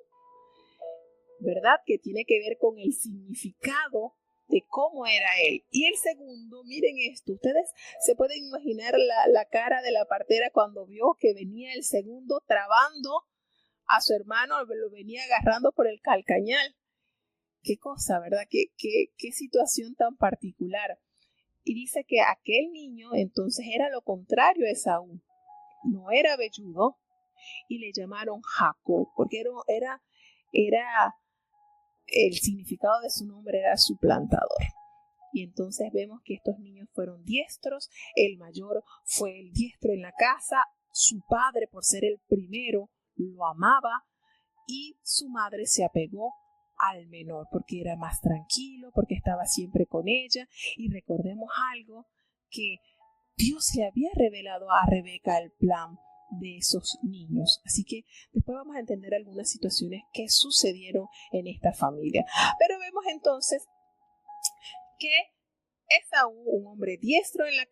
¿verdad? Que tiene que ver con el significado de cómo era él. Y el segundo, miren esto, ustedes se pueden imaginar la cara de la partera cuando vio que venía el segundo trabando a su hermano, lo venía agarrando por el calcañal. Qué cosa, ¿verdad? Qué situación tan particular. Y dice que aquel niño entonces era lo contrario a Esaú. No era velludo y le llamaron Jacob, porque era el significado de su nombre era suplantador. Y entonces vemos que estos niños fueron diestros. El mayor fue el diestro en la casa. Su padre, por ser el primero, lo amaba, y su madre se apegó al menor porque era más tranquilo, porque estaba siempre con ella. Y recordemos algo, que Dios le había revelado a Rebeca el plan de esos niños. Así que después vamos a entender algunas situaciones que sucedieron en esta familia. Pero vemos entonces que Esaú, un hombre diestro en la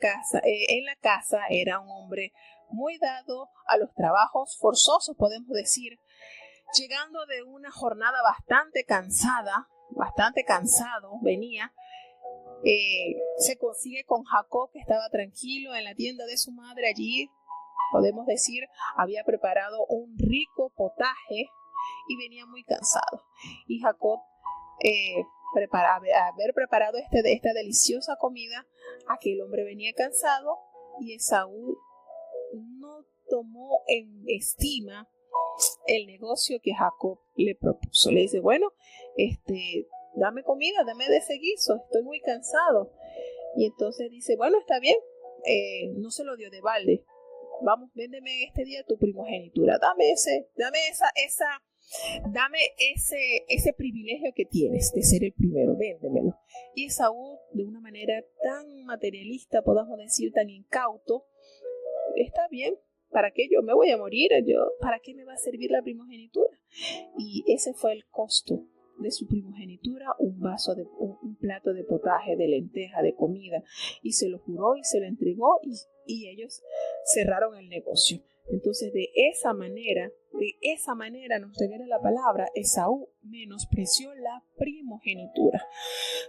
casa, era un hombre muy dado a los trabajos forzosos, podemos decir, llegando de una jornada bastante cansado venía. Se consigue con Jacob, que estaba tranquilo en la tienda de su madre. Allí, podemos decir, había preparado un rico potaje y venía muy cansado. Y Jacob, haber preparado esta deliciosa comida, aquel hombre venía cansado, y Esaú no tomó en estima el negocio que Jacob le propuso. Le dice, bueno, dame comida, dame de ese guiso, estoy muy cansado. Y entonces dice, bueno, está bien, no se lo dio de balde. Vamos, véndeme este día tu primogenitura, dame ese privilegio que tienes de ser el primero, véndemelo. Y Esaú, de una manera tan materialista, podamos decir, tan incauto, está bien, ¿para qué yo me voy a morir? ¿Para qué me va a servir la primogenitura? Y ese fue el costo de su primogenitura un plato de potaje, de lenteja, de comida, y se lo juró y se lo entregó, y ellos cerraron el negocio. Entonces de esa manera nos revela la palabra, Esaú menospreció la primogenitura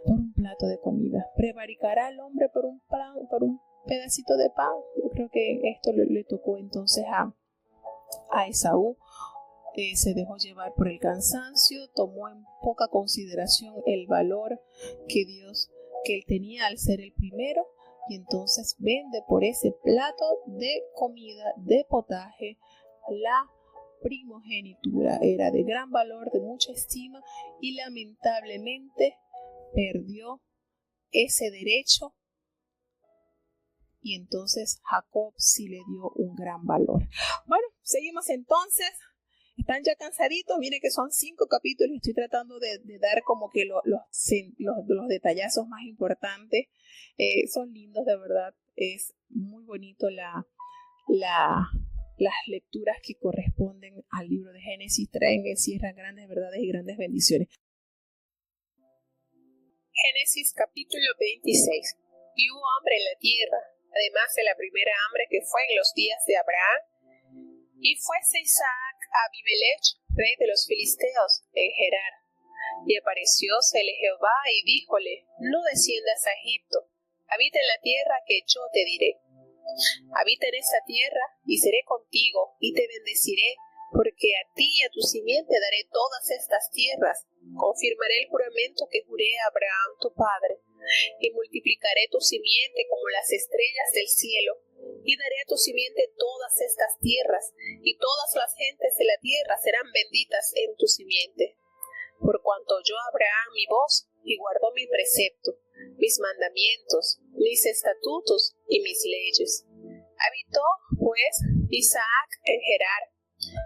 por un plato de comida. ¿Prevaricará el hombre por un pedacito de pan? Yo creo que esto le tocó entonces a Esaú. Se dejó llevar por el cansancio, tomó en poca consideración el valor que él tenía al ser el primero, y entonces vende por ese plato de comida, de potaje, la primogenitura. Era de gran valor, de mucha estima, y lamentablemente perdió ese derecho, y entonces Jacob sí le dio un gran valor. Bueno, seguimos entonces. ¿Están ya cansaditos? Miren que son 5 capítulos. Estoy tratando de dar como que los detallazos más importantes. Son lindos, de verdad. Es muy bonito las lecturas que corresponden al libro de Génesis. Encierran grandes verdades y grandes bendiciones. Génesis capítulo 26. Y hubo hambre en la tierra, además de la primera hambre que fue en los días de Abraham. Y fuese Isaac a Abimelech, rey de los filisteos, en Gerar. Y apareciósele Jehová y díjole: no desciendas a Egipto, habita en la tierra que yo te diré. Habita en esa tierra, y seré contigo, y te bendeciré, porque a ti y a tu simiente daré todas estas tierras. Confirmaré el juramento que juré a Abraham tu padre, y multiplicaré tu simiente como las estrellas del cielo, y daré a tu simiente todas estas tierras, y todas las gentes de la tierra serán benditas en tu simiente. Por cuanto oyó Abraham mi voz, y guardó mi precepto, mis mandamientos, mis estatutos y mis leyes. Habitó, pues, Isaac en Gerar,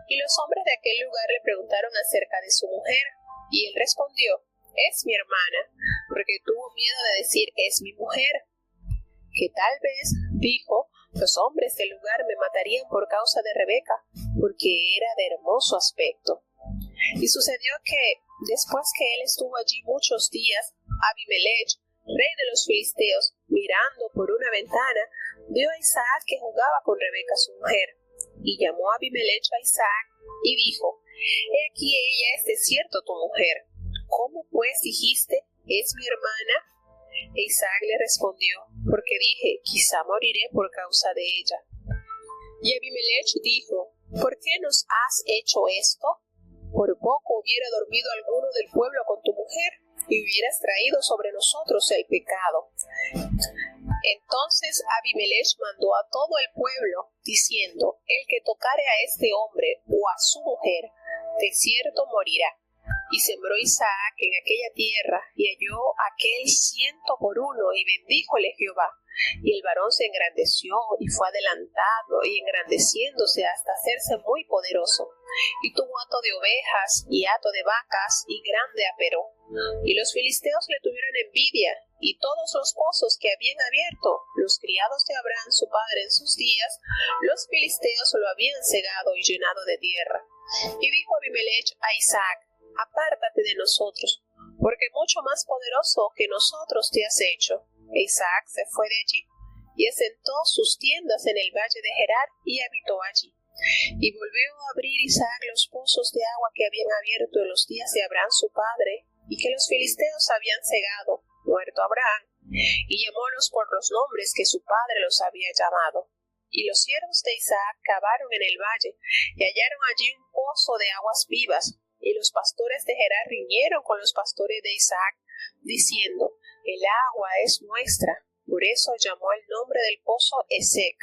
y los hombres de aquel lugar le preguntaron acerca de su mujer, y él respondió: es mi hermana, porque tuvo miedo de decir: es mi mujer. Que tal vez, dijo, los hombres del lugar me matarían por causa de Rebeca, porque era de hermoso aspecto. Y sucedió que, después que él estuvo allí muchos días, Abimelech, rey de los filisteos, mirando por una ventana, vio a Isaac que jugaba con Rebeca su mujer. Y llamó a Abimelech a Isaac, y dijo: he aquí ella es de cierto tu mujer. ¿Cómo pues dijiste: es mi hermana? E Isaac le respondió: porque dije: quizá moriré por causa de ella. Y Abimelech dijo: ¿por qué nos has hecho esto? Por poco hubiera dormido alguno del pueblo con tu mujer, y hubieras traído sobre nosotros el pecado. Entonces Abimelech mandó a todo el pueblo, diciendo: el que tocare a este hombre o a su mujer, de cierto morirá. Y sembró Isaac en aquella tierra, y halló aquel 100 por 1, y bendíjole Jehová. Y el varón se engrandeció, y fue adelantado, y engrandeciéndose hasta hacerse muy poderoso. Y tuvo hato de ovejas, y hato de vacas, y grande aperó. Y los filisteos le tuvieron envidia, y todos los pozos que habían abierto los criados de Abraham su padre en sus días, los filisteos lo habían cegado y llenado de tierra. Y dijo Abimelech a Isaac: apártate de nosotros, porque mucho más poderoso que nosotros te has hecho. E Isaac se fue de allí, y asentó sus tiendas en el valle de Gerar, y habitó allí. Y volvió a abrir Isaac los pozos de agua que habían abierto en los días de Abraham su padre, y que los filisteos habían cegado, muerto Abraham, y llamólos por los nombres que su padre los había llamado. Y los siervos de Isaac cavaron en el valle, y hallaron allí un pozo de aguas vivas. Y los pastores de Gerar riñeron con los pastores de Isaac, diciendo: el agua es nuestra. Por eso llamó el nombre del pozo Esek,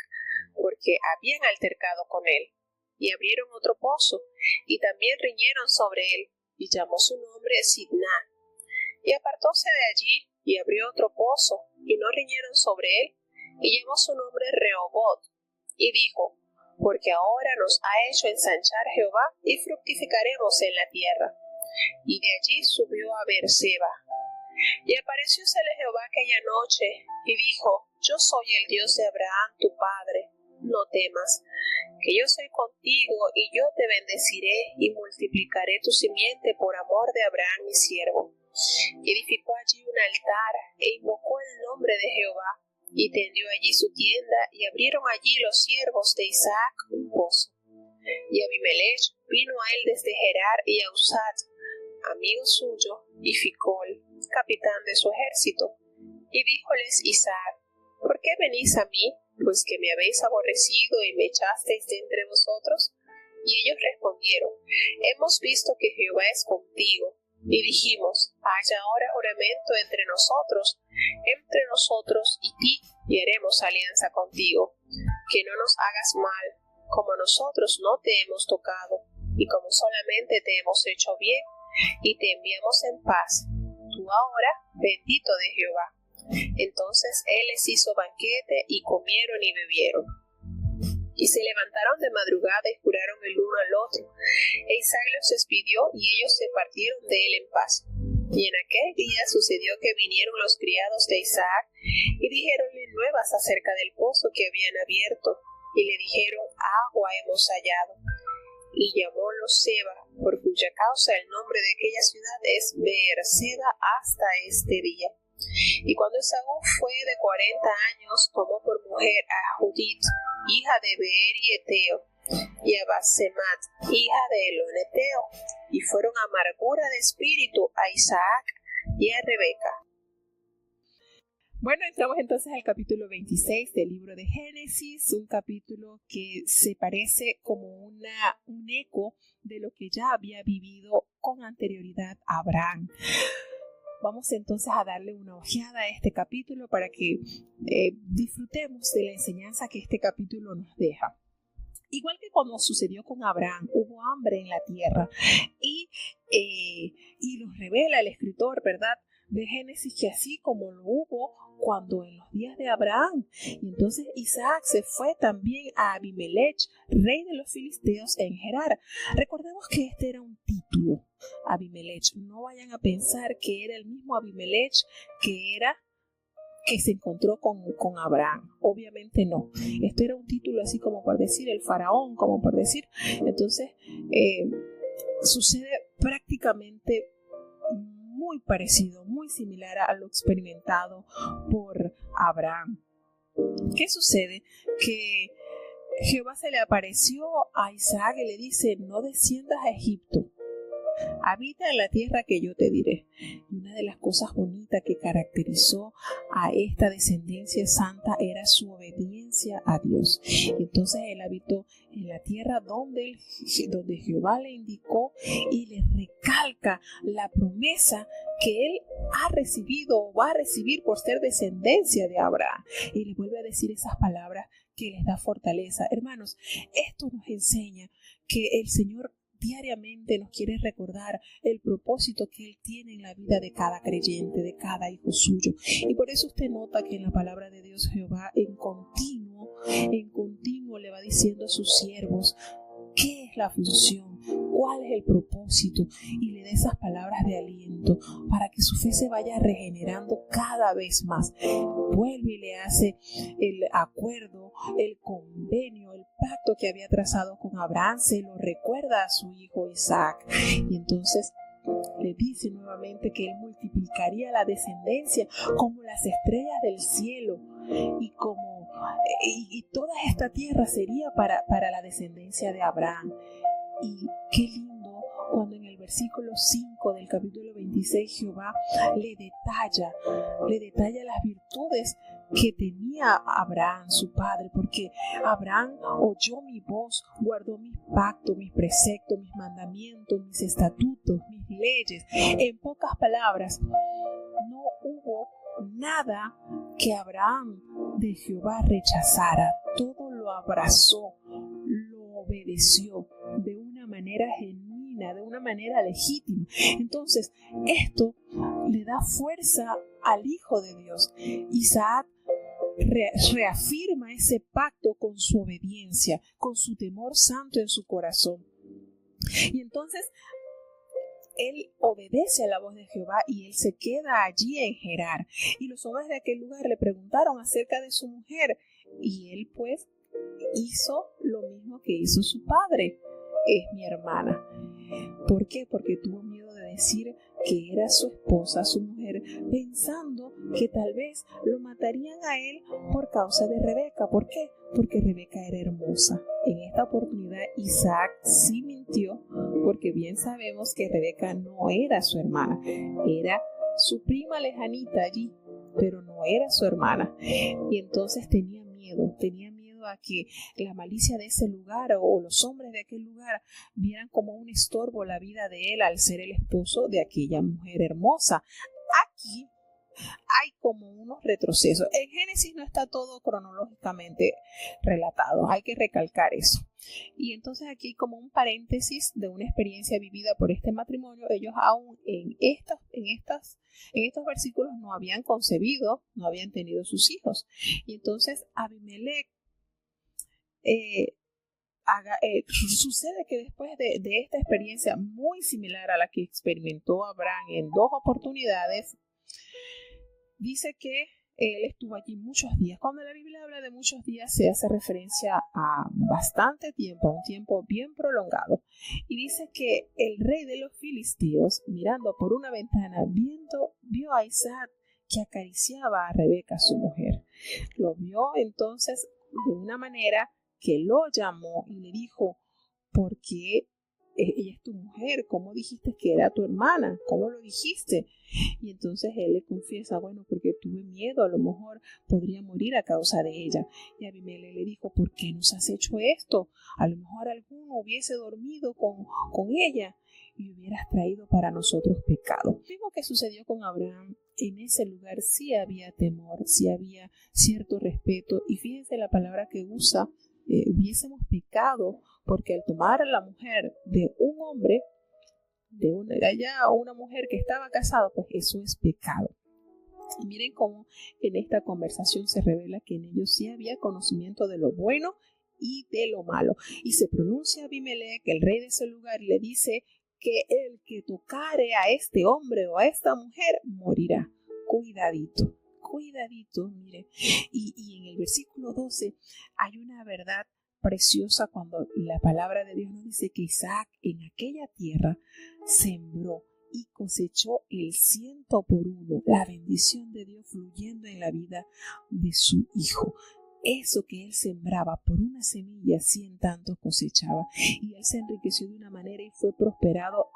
porque habían altercado con él. Y abrieron otro pozo, y también riñeron sobre él, y llamó su nombre Sidná. Y apartóse de allí, y abrió otro pozo, y no riñeron sobre él, y llamó su nombre Rehoboth. Y dijo: porque ahora nos ha hecho ensanchar Jehová, y fructificaremos en la tierra. Y de allí subió a Beerseba. Y apareciósele Jehová aquella noche, y dijo: yo soy el Dios de Abraham tu padre, no temas, que yo soy contigo y yo te bendeciré y multiplicaré tu simiente por amor de Abraham mi siervo. Y edificó allí un altar e invocó el nombre de Jehová y tendió allí su tienda y abrieron allí los siervos de Isaac un pozo. Y Abimelech vino a él desde Gerar y a Usat, amigo suyo, y Ficol, capitán de su ejército. Y díjoles Isaac: ¿por qué venís a mí, pues que me habéis aborrecido y me echasteis de entre vosotros? Y ellos respondieron: hemos visto que Jehová es contigo. Y dijimos: haya ahora juramento entre nosotros y ti, y haremos alianza contigo, que no nos hagas mal, como nosotros no te hemos tocado, y como solamente te hemos hecho bien, y te enviamos en paz. Tú ahora, bendito de Jehová. Entonces él les hizo banquete, y comieron y bebieron. Y se levantaron de madrugada y juraron el uno al otro. E Isaac los despidió, y ellos se partieron de él en paz. Y en aquel día sucedió que vinieron los criados de Isaac, y dijeronle nuevas acerca del pozo que habían abierto, y le dijeron: agua hemos hallado. Y llamólo Seba, por cuya causa el nombre de aquella ciudad es Beerseba hasta este día. Y cuando Esaú fue de 40 años, tomó por mujer a Judith, hija de Beeri Eteo, y a Basemat, hija de Elón Eteo, y fueron amargura de espíritu a Isaac y a Rebeca. Bueno, entramos entonces al capítulo 26 del libro de Génesis, un capítulo que se parece como un eco de lo que ya había vivido con anterioridad Abraham. Vamos entonces a darle una ojeada a este capítulo para que disfrutemos de la enseñanza que este capítulo nos deja. Igual que cuando sucedió con Abraham, hubo hambre en la tierra y nos revela el escritor, ¿verdad?, de Génesis, que así como lo hubo cuando en los días de Abraham. Y entonces Isaac se fue también a Abimelech, rey de los filisteos, en Gerar. Recordemos que este era un título, Abimelech. No vayan a pensar que era el mismo Abimelech que se encontró con Abraham. Obviamente no. Esto era un título así como por decir el faraón, como por decir. Entonces sucede prácticamente muy parecido, muy similar a lo experimentado por Abraham. ¿Qué sucede? Que Jehová se le apareció a Isaac y le dice: no desciendas a Egipto, habita en la tierra que yo te diré. Y una de las cosas bonitas que caracterizó a esta descendencia santa era su obediencia a Dios. Y entonces él habitó en la tierra donde Jehová le indicó, y le recalca la promesa que él ha recibido o va a recibir por ser descendencia de Abraham. Y le vuelve a decir esas palabras que les da fortaleza. Hermanos, esto nos enseña que el Señor diariamente nos quiere recordar el propósito que Él tiene en la vida de cada creyente, de cada hijo suyo. Y por eso usted nota que en la palabra de Dios Jehová en continuo le va diciendo a sus siervos qué es la función, cuál es el propósito, y le da esas palabras de aliento para que su fe se vaya regenerando cada vez más. Vuelve y le hace el acuerdo, el convenio, el pacto que había trazado con Abraham, se lo recuerda a su hijo Isaac, y entonces le dice nuevamente que él multiplicaría la descendencia como las estrellas del cielo, y toda esta tierra sería para la descendencia de Abraham. Y qué lindo cuando en el versículo 5 del capítulo 26 Jehová le detalla las virtudes que tenía Abraham, su padre, porque Abraham oyó mi voz, guardó mis pactos, mis preceptos, mis mandamientos, mis estatutos, mis leyes. En pocas palabras, no hubo nada que Abraham de Jehová rechazara. Todo lo abrazó, lo obedeció de una manera genuina, de una manera legítima. Entonces, esto le da fuerza al Hijo de Dios. Isaac reafirma ese pacto con su obediencia, con su temor santo en su corazón. Y entonces él obedece a la voz de Jehová y él se queda allí en Gerar. Y los hombres de aquel lugar le preguntaron acerca de su mujer, y él pues hizo lo mismo que hizo su padre. Es mi hermana. ¿Por qué? Porque tuvo miedo de decir que era su esposa, su mujer, pensando que tal vez lo matarían a él por causa de Rebeca. ¿Por qué? Porque Rebeca era hermosa. En esta oportunidad Isaac sí mintió, porque bien sabemos que Rebeca no era su hermana, era su prima lejanita allí, pero no era su hermana. Y entonces tenía miedo a que la malicia de ese lugar o los hombres de aquel lugar vieran como un estorbo la vida de él al ser el esposo de aquella mujer hermosa. Aquí hay como unos retrocesos. En Génesis no está todo cronológicamente relatado, hay que recalcar eso. Y entonces aquí como un paréntesis de una experiencia vivida por este matrimonio, ellos aún en estos versículos no habían concebido, no habían tenido sus hijos. Y entonces Abimelech sucede que después de esta experiencia muy similar a la que experimentó Abraham en 2 oportunidades, dice que él estuvo allí muchos días. Cuando la Biblia habla de muchos días se hace referencia a bastante tiempo, a un tiempo bien prolongado. Y dice que el rey de los filisteos, mirando por una ventana, vio a Isaac que acariciaba a Rebeca, su mujer. Lo vio entonces de una manera que lo llamó y le dijo: ¿por qué ella es tu mujer? ¿Cómo dijiste que era tu hermana? ¿Cómo lo dijiste? Y entonces él le confiesa: bueno, porque tuve miedo, a lo mejor podría morir a causa de ella. Y Abimelech le dijo: ¿por qué nos has hecho esto? A lo mejor alguno hubiese dormido con ella y hubieras traído para nosotros pecado. Lo mismo que sucedió con Abraham, en ese lugar sí había temor, sí había cierto respeto. Y fíjense la palabra que usa: hubiésemos pecado, porque al tomar a la mujer de un hombre, una mujer que estaba casada, pues eso es pecado. Y miren cómo en esta conversación se revela que en ellos sí había conocimiento de lo bueno y de lo malo. Y se pronuncia Abimelech, el rey de ese lugar, y le dice que el que tocare a este hombre o a esta mujer morirá. Cuidadito, mire. Y en el versículo 12 hay una verdad preciosa cuando la palabra de Dios nos dice que Isaac en aquella tierra sembró y cosechó el 100 por 1, la bendición de Dios fluyendo en la vida de su hijo. Eso que él sembraba por una semilla, 100 tantos cosechaba. Y él se enriqueció de una manera y fue prosperado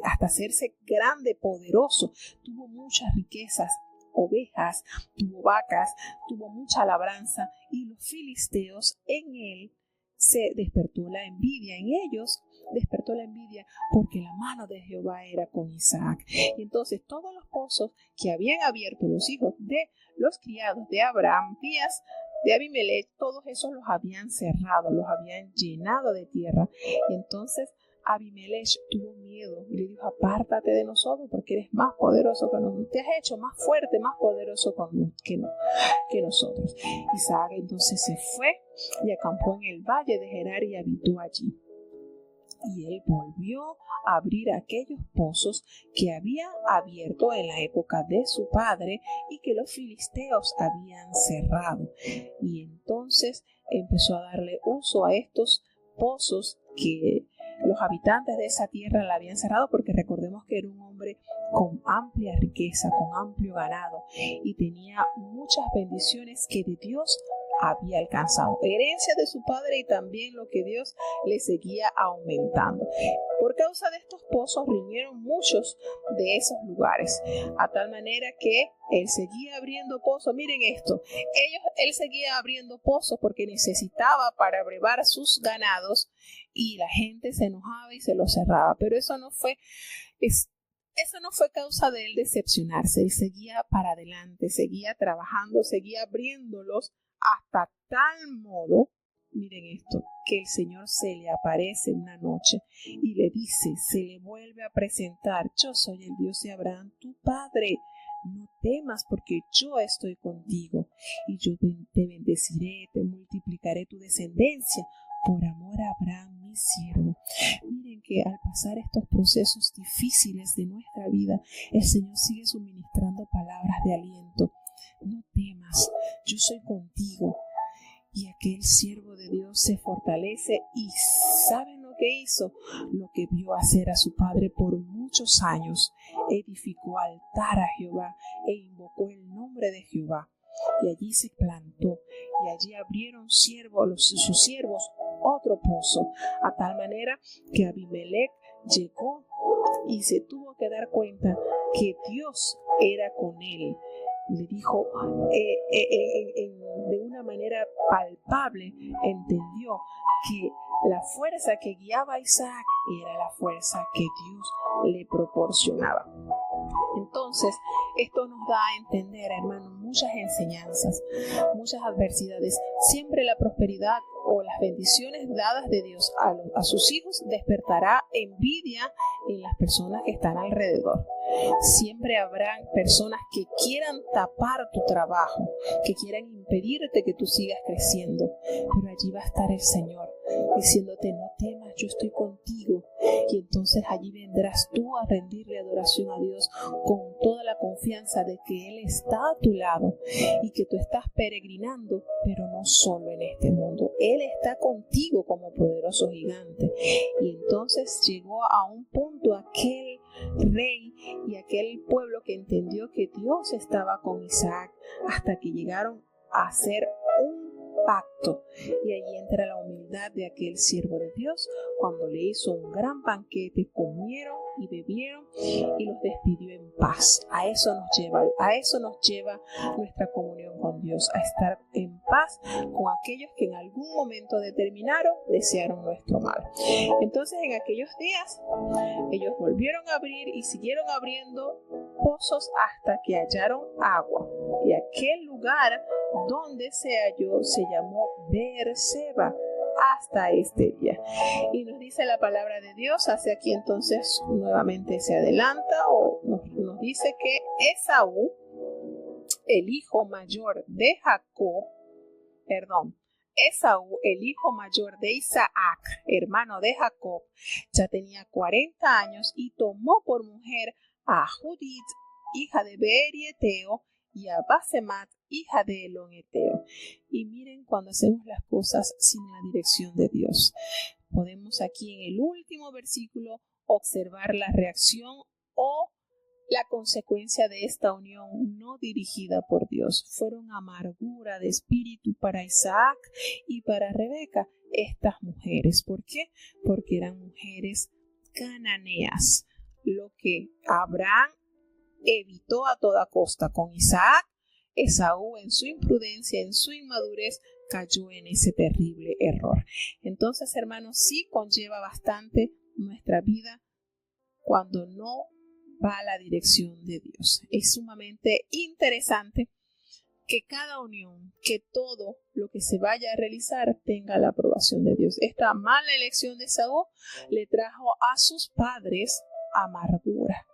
hasta hacerse grande, poderoso. Tuvo muchas riquezas, ovejas, tuvo vacas, tuvo mucha labranza, y los filisteos, en él se despertó la envidia, en ellos despertó la envidia, porque la mano de Jehová era con Isaac. Y entonces todos los pozos que habían abierto los hijos de los criados de Abraham, días de Abimelech, todos esos los habían cerrado, los habían llenado de tierra. Y entonces Abimelech tuvo miedo y le dijo: apártate de nosotros, porque eres más poderoso que nosotros, te has hecho más fuerte, más poderoso que nosotros. Isaac entonces se fue y acampó en el valle de Gerar y habitó allí. Y él volvió a abrir aquellos pozos que había abierto en la época de su padre y que los filisteos habían cerrado. Y entonces empezó a darle uso a estos pozos que los habitantes de esa tierra la habían cerrado, porque recordemos que era un hombre con amplia riqueza, con amplio ganado, y tenía muchas bendiciones que de Dios había alcanzado, herencia de su padre, y también lo que Dios le seguía aumentando. Por causa de estos pozos riñeron muchos de esos lugares, a tal manera que él seguía abriendo pozos. Miren esto, él seguía abriendo pozos porque necesitaba para brevar sus ganados, y la gente se enojaba y se los cerraba, pero eso no fue causa de él decepcionarse. Él seguía para adelante, seguía trabajando, seguía abriéndolos, hasta tal modo, miren esto, que el Señor se le aparece una noche y le dice, se le vuelve a presentar: yo soy el Dios de Abraham, tu padre. No temas, porque yo estoy contigo, y yo te bendeciré, te multiplicaré tu descendencia por amor a Abraham, mi siervo. Miren que al pasar estos procesos difíciles de nuestra vida, el Señor sigue suministrando palabras de aliento. No temas, yo soy contigo. Y aquel siervo hermano, se fortalece y ¿saben lo que hizo? Lo que vio hacer a su padre por muchos años. Edificó altar a Jehová e invocó el nombre de Jehová. Y allí se plantó, y allí abrieron sus siervos otro pozo, a tal manera que Abimelech llegó y se tuvo que dar cuenta que Dios era con él. Le dijo de una manera palpable, entendió que la fuerza que guiaba a Isaac era la fuerza que Dios le proporcionaba. Entonces, esto nos da a entender, hermano, muchas enseñanzas, muchas adversidades. Siempre la prosperidad o las bendiciones dadas de Dios a sus hijos despertará envidia en las personas que están alrededor. Siempre habrá personas que quieran tapar tu trabajo, que quieran impedirte que tú sigas creciendo, pero allí va a estar el Señor diciéndote: no temas, yo estoy contigo. Y entonces allí vendrás tú a rendirle adoración a Dios con toda la confianza de que Él está a tu lado y que tú estás peregrinando, pero no solo en este mundo. Él está contigo como poderoso gigante. Y entonces llegó a un punto aquel rey y aquel pueblo que entendió que Dios estaba con Isaac, hasta que llegaron a hacer un pacto. Y allí entra la humildad de aquel siervo de Dios, cuando le hizo un gran banquete, comieron y bebieron y los despidió en paz. A eso nos lleva nuestra comunión con Dios, a estar en paz con aquellos que en algún momento determinado desearon nuestro mal. Entonces, en aquellos días ellos volvieron a abrir y siguieron abriendo pozos hasta que hallaron agua, y aquel lugar donde se halló se llamó Beerseba hasta este día. Y nos dice la palabra de Dios, hacia aquí entonces nuevamente se adelanta o nos dice que Esaú, el hijo mayor de Isaac, hermano de Jacob, ya tenía 40 años y tomó por mujer a Judith, hija de Beeri Eteo, y a Basemat, hija de Elón Eteo. Y miren, cuando hacemos las cosas sin la dirección de Dios, podemos aquí en el último versículo observar la reacción o la consecuencia de esta unión no dirigida por Dios. Fueron amargura de espíritu para Isaac y para Rebeca, estas mujeres. ¿Por qué? Porque eran mujeres cananeas, lo que Abraham evitó a toda costa. Con Isaac, Esaú, en su imprudencia, en su inmadurez, cayó en ese terrible error. Entonces, hermanos, sí conlleva bastante nuestra vida cuando no va a la dirección de Dios. Es sumamente interesante que cada unión, que todo lo que se vaya a realizar tenga la aprobación de Dios. Esta mala elección de Esaú le trajo a sus padres amargura.